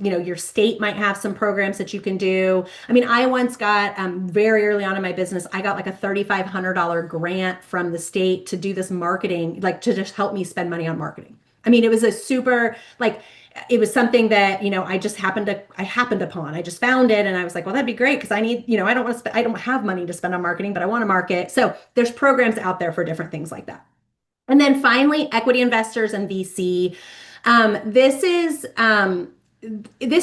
your state might have some programs that you can do. I mean, I once got very early on in my business, I got like a $3,500 grant from the state to do this marketing, like to just help me spend money on marketing. I mean, it was a super it was something that, I just happened upon. I just found it and I was like, well, that'd be great because I need, I don't have money to spend on marketing, but I want to market. So there's programs out there for different things like that. And then finally, equity investors and VC. This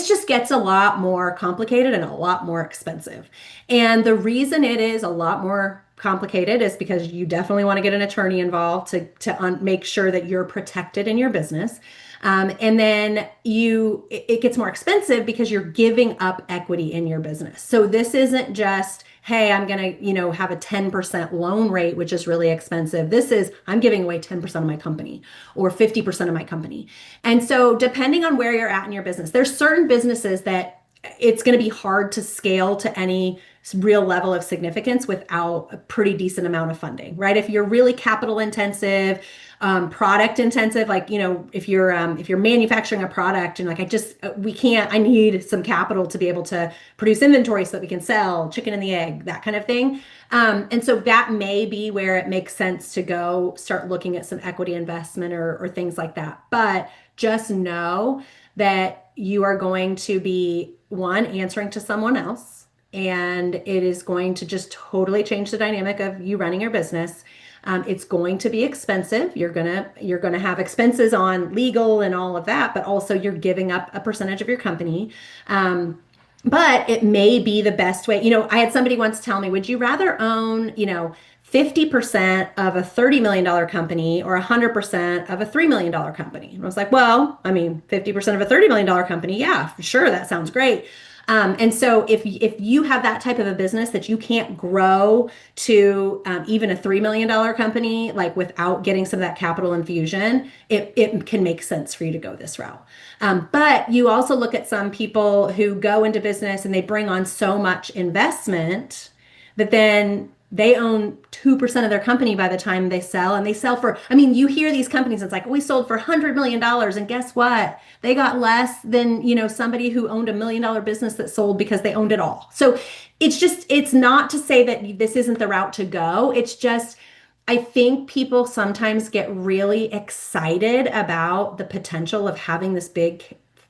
just gets a lot more complicated and a lot more expensive. And the reason it is a lot more complicated is because you definitely want to get an attorney involved to make sure that you're protected in your business. And then it gets more expensive because you're giving up equity in your business. So this isn't just, hey, I'm going to, have a 10% loan rate, which is really expensive. This is, I'm giving away 10% of my company or 50% of my company. And so depending on where you're at in your business, there's certain businesses that it's going to be hard to scale to any real level of significance without a pretty decent amount of funding, right? If you're really capital intensive, product intensive, like, if you're manufacturing a product and like, I need some capital to be able to produce inventory so that we can sell chicken and the egg, that kind of thing. And so that may be where it makes sense to go start looking at some equity investment or things like that. But just know that you are going to be answering to someone else, and it is going to just totally change the dynamic of you running your business. It's going to be expensive. You're gonna have expenses on legal and all of that, but also you're giving up a percentage of your company. But it may be the best way. I had somebody once tell me, would you rather own, 50% of a $30 million company or 100% of a $3 million company? And I was like, well, I mean, 50% of a $30 million company. Yeah, sure. That sounds great. And so if you have that type of a business that you can't grow to even a $3 million company, like without getting some of that capital infusion, it can make sense for you to go this route. But you also look at some people who go into business and they bring on so much investment that then they own 2% of their company by the time they sell, and they sell for, you hear these companies, it's like, we sold for $100 million. And guess what? They got less than, somebody who owned $1 million business that sold because they owned it all. So it's not to say that this isn't the route to go. It's just, I think people sometimes get really excited about the potential of having this big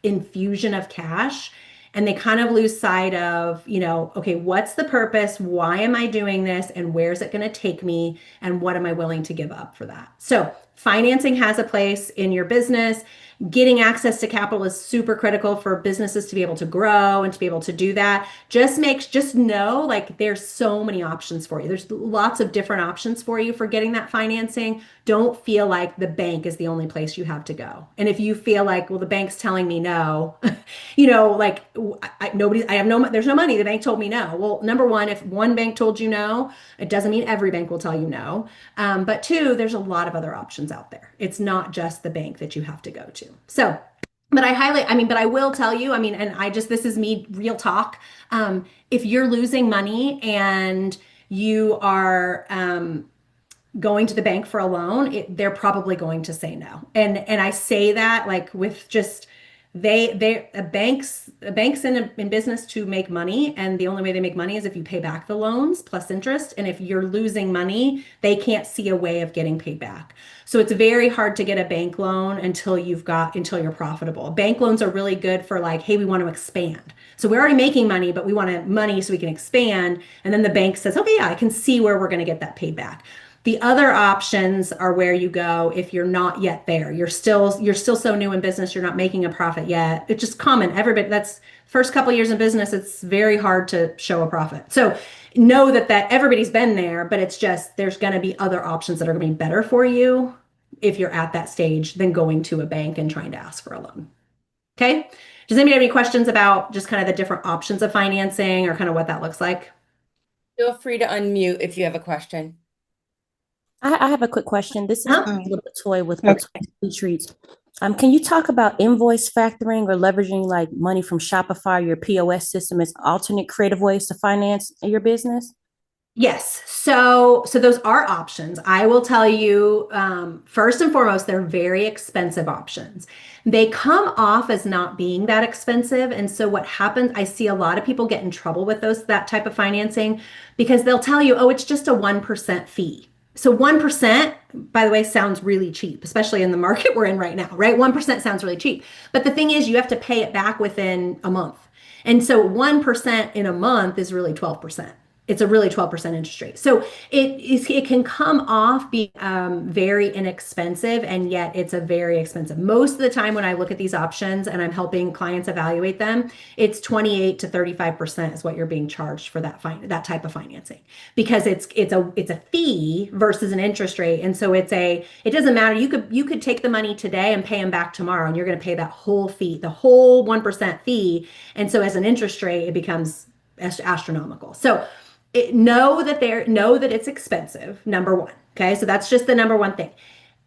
infusion of cash. And they kind of lose sight of, okay, what's the purpose? Why am I doing this? And where's it going to take me? And what am I willing to give up for that? So, financing has a place in your business. Getting access to capital is super critical for businesses to be able to grow and to be able to do that. Just know like there's so many options for you. There's lots of different options for you for getting that financing. Don't feel like the bank is the only place you have to go. And if you feel like, well, the bank's telling me no, like I have no, there's no money. The bank told me no. Well, number one, if one bank told you no, it doesn't mean every bank will tell you no. But two, there's a lot of other options out there. It's not just the bank that you have to go to. So, but but I will tell you, and this is me real talk. If you're losing money and you are, going to the bank for a loan, they're probably going to say no. And I say that like with just a bank's in business to make money, and the only way they make money is if you pay back the loans plus interest. And if you're losing money, they can't see a way of getting paid back. So it's very hard to get a bank loan until you're profitable. Bank loans are really good for like, hey, we want to expand. So we're already making money, but we want money so we can expand. And then the bank says, okay, yeah, I can see where we're going to get that paid back. The other options are where you go if you're not yet there. You're still so new in business, you're not making a profit yet. It's just common. Everybody, that's first couple years in business, it's very hard to show a profit. So know that everybody's been there, but it's just there's going to be other options that are going to be better for you if you're at that stage than going to a bank and trying to ask for a loan. Okay? Does anybody have any questions about just kind of the different options of financing or kind of what that looks like? Feel free to unmute if you have a question. I have a quick question. This is Huh? Angela Toy with Batoy Treats. Can you talk about invoice factoring or leveraging like money from Shopify, your POS system, as alternate creative ways to finance your business? Yes. So those are options. I will tell you, first and foremost, they're very expensive options. They come off as not being that expensive. And so what happens, I see a lot of people get in trouble with that type of financing because they'll tell you, oh, it's just a 1% fee. So 1%, by the way, sounds really cheap, especially in the market we're in right now, right? 1% sounds really cheap. But the thing is, you have to pay it back within a month. And so 1% in a month is really 12%. It's a really 12% interest rate. So it can come off being very inexpensive, and yet it's a very expensive. Most of the time when I look at these options and I'm helping clients evaluate them, it's 28 to 35% is what you're being charged for that type of financing, because it's a fee versus an interest rate. And so it doesn't matter. You could take the money today and pay them back tomorrow, and you're going to pay that whole fee, the whole 1% fee. And so as an interest rate, it becomes astronomical. So know that it's expensive, number one. Okay, so that's just the number one thing.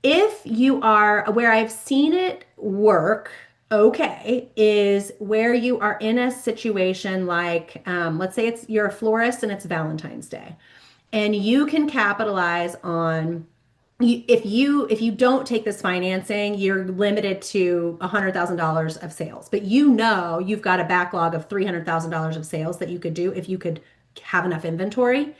If you are where I've seen it work, okay, is where you are in a situation like, let's say you're a florist and it's Valentine's Day, and you can capitalize on. If you don't take this financing, you're limited to $100,000 of sales, but you've got a backlog of $300,000 of sales that you could do if you could have enough inventory.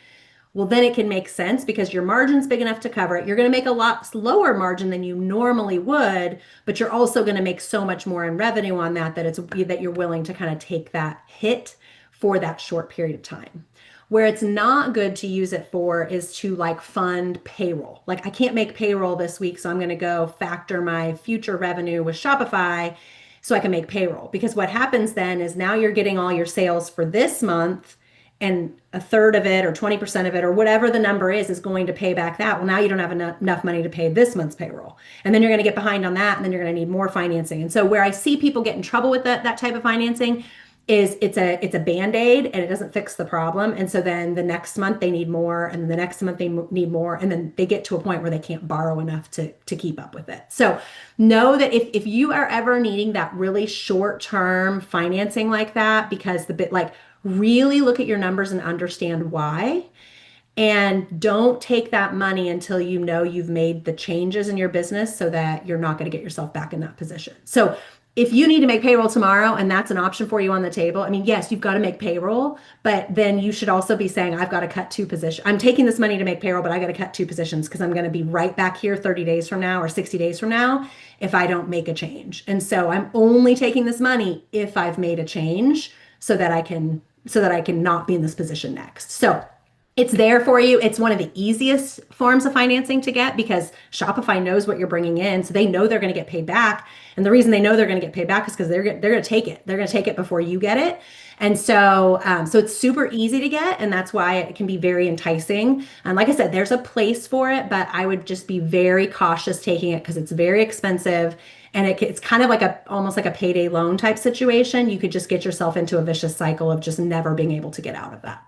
Well, then it can make sense because your margin's big enough to cover it. You're going to make a lot lower margin than you normally would, but you're also going to make so much more in revenue on that you're willing to kind of take that hit for that short period of time. Where it's not good to use it for is to like fund payroll. Like, I can't make payroll this week, so I'm going to go factor my future revenue with Shopify so I can make payroll. Because what happens then is now you're getting all your sales for this month, and a third of it or 20% of it or whatever the number is going to pay back that. Well, now you don't have enough money to pay this month's payroll. And then you're going to get behind on that, and then you're going to need more financing. And so where I see people get in trouble with that type of financing is it's a Band-Aid, and it doesn't fix the problem. And so then the next month they need more, and the next month they need more, and then they get to a point where they can't borrow enough to keep up with it. So know that if you are ever needing that really short-term financing like that, because really look at your numbers and understand why. And don't take that money until you know you've made the changes in your business so that you're not going to get yourself back in that position. So if you need to make payroll tomorrow and that's an option for you on the table, I mean, yes, you've got to make payroll, but then you should also be saying, I've got to cut two positions. I'm taking this money to make payroll, but I got to cut two positions because I'm going to be right back here 30 days from now or 60 days from now if I don't make a change. And so I'm only taking this money if I've made a change so that I can not be in this position next. So it's there for you. It's one of the easiest forms of financing to get because Shopify knows what you're bringing in, so they know they're going to get paid back. And the reason they know they're going to get paid back is because they're going to take it. They're going to take it before you get it. And so it's super easy to get, and that's why it can be very enticing. And like I said, there's a place for it, but I would just be very cautious taking it because it's very expensive, and it's kind of like almost like a payday loan type situation. You could just get yourself into a vicious cycle of just never being able to get out of that.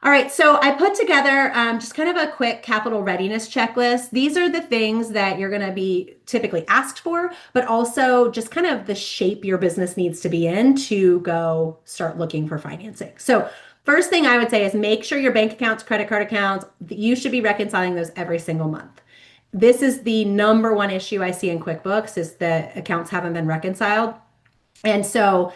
All right, so I put together just kind of a quick capital readiness checklist. These are the things that you're going to be typically asked for, but also just kind of the shape your business needs to be in to go start looking for financing. So first thing I would say is make sure your bank accounts, credit card accounts, you should be reconciling those every single month. This is the number one issue I see in QuickBooks is that accounts haven't been reconciled. And so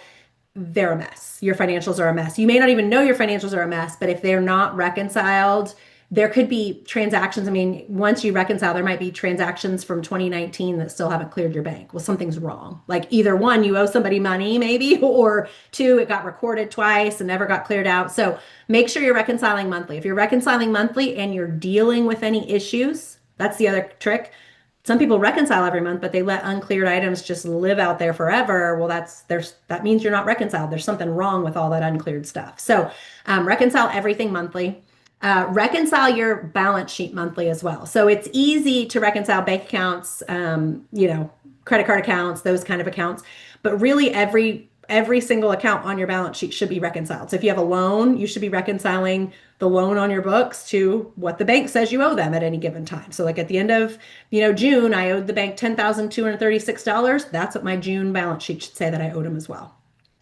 they're a mess. Your financials are a mess. You may not even know your financials are a mess, but if they're not reconciled, there could be transactions. I mean, once you reconcile, there might be transactions from 2019 that still haven't cleared your bank. Well, something's wrong. Like either one, you owe somebody money maybe, or two, it got recorded twice and never got cleared out. So make sure you're reconciling monthly. If you're reconciling monthly and you're dealing with any issues, that's the other trick. Some people reconcile every month, but they let uncleared items just live out there forever. Well, that means you're not reconciled. There's something wrong with all that uncleared stuff. So reconcile everything monthly. Reconcile your balance sheet monthly as well. So it's easy to reconcile bank accounts, credit card accounts, those kind of accounts, but really every single account on your balance sheet should be reconciled. So if you have a loan, you should be reconciling the loan on your books to what the bank says you owe them at any given time. So like at the end of, June, I owed the bank $10,236. That's what my June balance sheet should say that I owed them as well.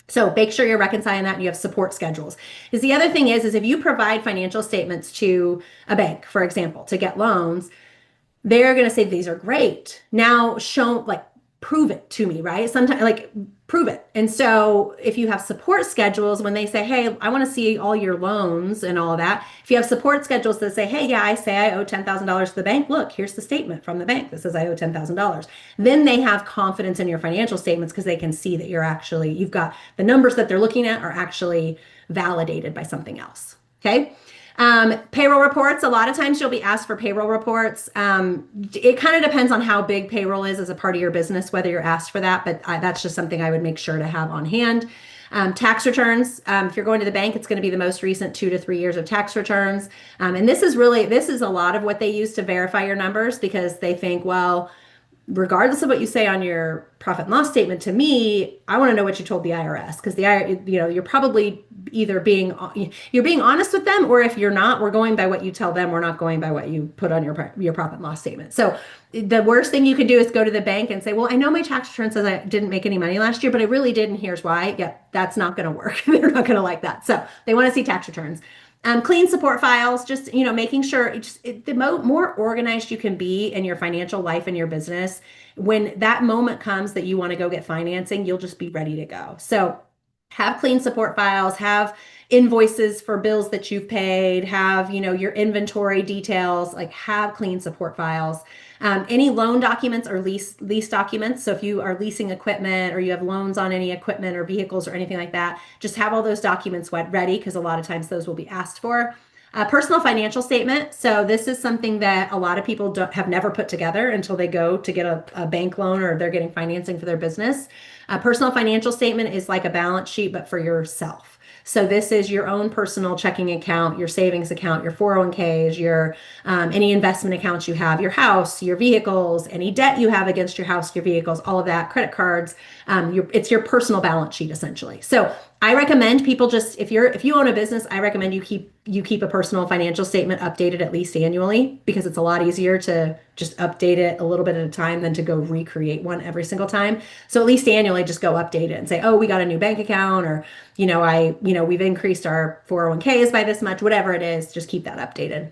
So make sure you're reconciling that and you have support schedules. Because the other thing is if you provide financial statements to a bank, for example, to get loans, they're going to say these are great. Now prove it to me, right? Sometimes prove it. And so if you have support schedules, when they say, hey, I want to see all your loans and all of that, if you have support schedules that say, hey, yeah, I say I owe $10,000 to the bank. Look, here's the statement from the bank that says I owe $10,000. Then they have confidence in your financial statements because they can see that you've got the numbers that they're looking at are actually validated by something else. Okay. Payroll reports, a lot of times you'll be asked for payroll reports. It kind of depends on how big payroll is as a part of your business, whether you're asked for that, but that's just something I would make sure to have on hand. Tax returns, if you're going to the bank, it's going to be the most recent 2 to 3 years of tax returns. And this is a lot of what they use to verify your numbers because they think, well, regardless of what you say on your profit and loss statement to me, I want to know what you told the IRS because you're probably either being honest with them, or if you're not, we're going by what you tell them. We're not going by what you put on your profit and loss statement. So the worst thing you could do is go to the bank and say, well, I know my tax return says I didn't make any money last year, but I really did, and here's why. Yeah, that's not going to work. They're not going to like that. So they want to see tax returns. Clean support files, just, making sure the more organized you can be in your financial life and your business, when that moment comes that you want to go get financing, you'll just be ready to go. So have clean support files, have invoices for bills that you've paid, have, your inventory details, have clean support files. Any loan documents or lease documents. So if you are leasing equipment or you have loans on any equipment or vehicles or anything like that, just have all those documents ready because a lot of times those will be asked for. Personal financial statement. So this is something that a lot of people have never put together until they go to get a bank loan or they're getting financing for their business. A personal financial statement is like a balance sheet, but for yourself. So this is your own personal checking account, your savings account, your 401ks, your any investment accounts you have, your house, your vehicles, any debt you have against your house, your vehicles, all of that, credit cards. It's your personal balance sheet essentially. So I recommend people if you own a business, I recommend you keep a personal financial statement updated at least annually because it's a lot easier to just update it a little bit at a time than to go recreate one every single time. So at least annually, just go update it and say, oh, we got a new bank account, or we've increased our 401ks by this much, whatever it is, just keep that updated.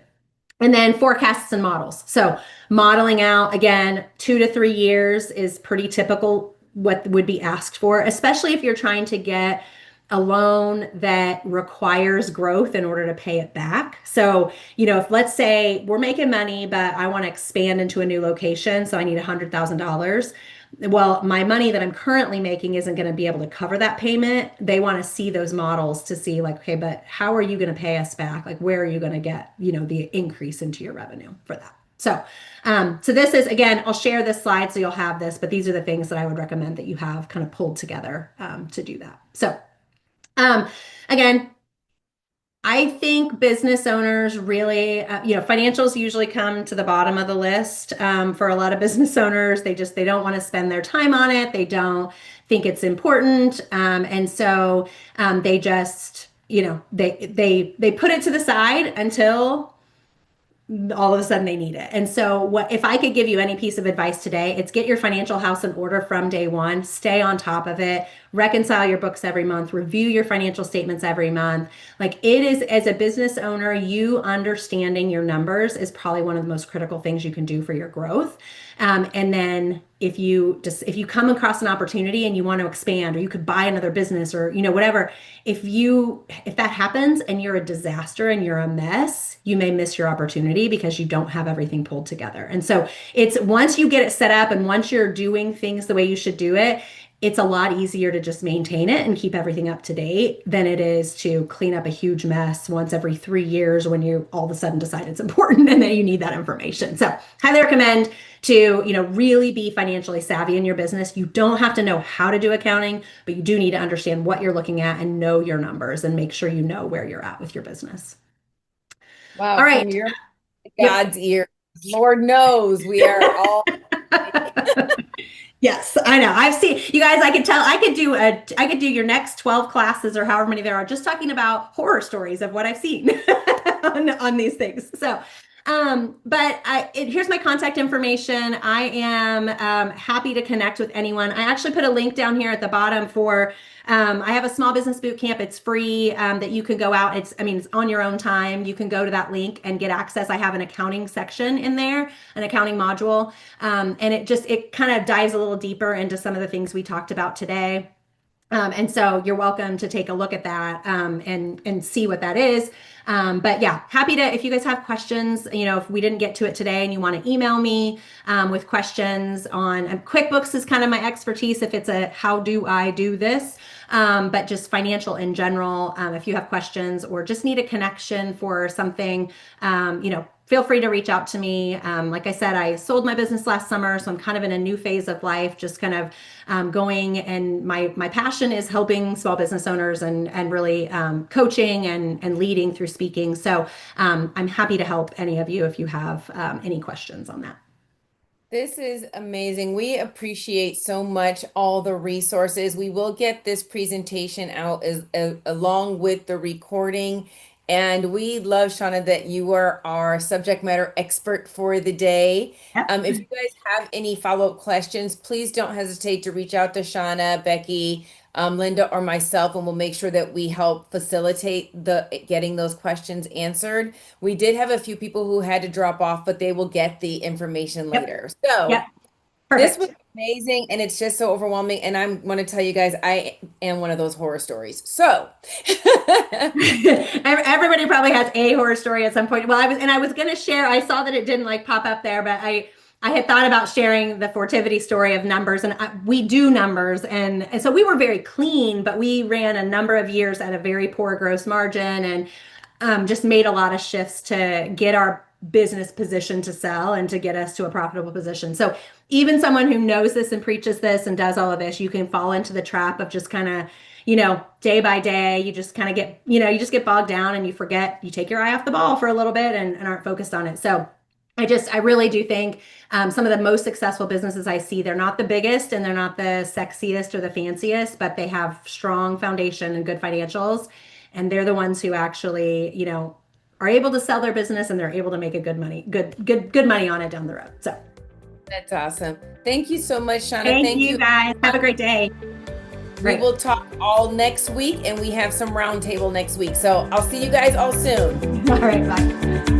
And then forecasts and models. So modeling out, again, 2 to 3 years is pretty typical what would be asked for, especially if you're trying to get a loan that requires growth in order to pay it back. So, if let's say we're making money, but I want to expand into a new location, so I need $100,000. Well, my money that I'm currently making isn't going to be able to cover that payment. They want to see those models to see like, okay, but how are you going to pay us back? Like, where are you going to get, the increase into your revenue for that? So, so this is, again, I'll share this slide so you'll have this, but these are the things that I would recommend that you have kind of pulled together to do that. So, again, I think business owners really, financials usually come to the bottom of the list for a lot of business owners. They don't want to spend their time on it. They don't think it's important, and so they just, they put it to the side until all of a sudden they need it. And so what if I could give you any piece of advice today, it's get your financial house in order from day one, stay on top of it, reconcile your books every month, review your financial statements every month. Like it is, as a business owner, you understanding your numbers is probably one of the most critical things you can do for your growth. And then if you come across an opportunity and you want to expand, or you could buy another business, or whatever, if that happens and you're a disaster and you're a mess, you may miss your opportunity because you don't have everything pulled together. And so it's once you get it set up and once you're doing things the way you should do it, it's a lot easier to just maintain it and keep everything up to date than it is to clean up a huge mess once every 3 years when you all of a sudden decide it's important and that you need that information. So highly recommend to, really be financially savvy in your business. You don't have to know how to do accounting, but you do need to understand what you're looking at and know your numbers and make sure you know where you're at with your business. Wow. All right. From your God's ear, Lord knows we are all. Yes, I know. I've seen you guys. I could do your next 12 classes or however many there are, just talking about horror stories of what I've seen on these things. So, here's my contact information. I am happy to connect with anyone. I actually put a link down here at the bottom for, I have a small business boot camp. It's free that you can go out. It's on your own time. You can go to that link and get access. I have an accounting section in there, an accounting module. And it kind of dives a little deeper into some of the things we talked about today. And so you're welcome to take a look at that and see what that is. But yeah, happy to, if you guys have questions, if we didn't get to it today and you want to email me with questions on QuickBooks is kind of my expertise if it's a how do I do this, but just financial in general. If you have questions or just need a connection for something, feel free to reach out to me. Like I said, I sold my business last summer, so I'm kind of in a new phase of life, just kind of going, and my passion is helping small business owners and really coaching and leading through speaking. So I'm happy to help any of you if you have any questions on that. This is amazing. We appreciate so much all the resources. We will get this presentation out along with the recording. And we love, Shauna, that you are our subject matter expert for the day. Yep. If you guys have any follow-up questions, please don't hesitate to reach out to Shauna, Becky, Linda, or myself, and we'll make sure that we help facilitate getting those questions answered. We did have a few people who had to drop off, but they will get the information later. So yep. This was amazing, and it's just so overwhelming. And I'm going to tell you guys, I am one of those horror stories. So everybody probably has a horror story at some point. Well, I was going to share. I saw that it didn't pop up there, but I had thought about sharing the Fortivity story of numbers, and we do numbers, and so we were very clean, but we ran a number of years at a very poor gross margin, and just made a lot of shifts to get our business position to sell and to get us to a profitable position. So even someone who knows this and preaches this and does all of this, you can fall into the trap of just kind of, day by day, you just kind of get, you just get bogged down and you forget, you take your eye off the ball for a little bit and aren't focused on it. So I really do think some of the most successful businesses I see, they're not the biggest and they're not the sexiest or the fanciest, but they have strong foundation and good financials. And they're the ones who actually, are able to sell their business and they're able to make a good money on it down the road. So that's awesome. Thank you so much, Shauna. Thank you guys. Have a great day. We will talk all next week, and we have some roundtable next week. So I'll see you guys all soon. All right, bye.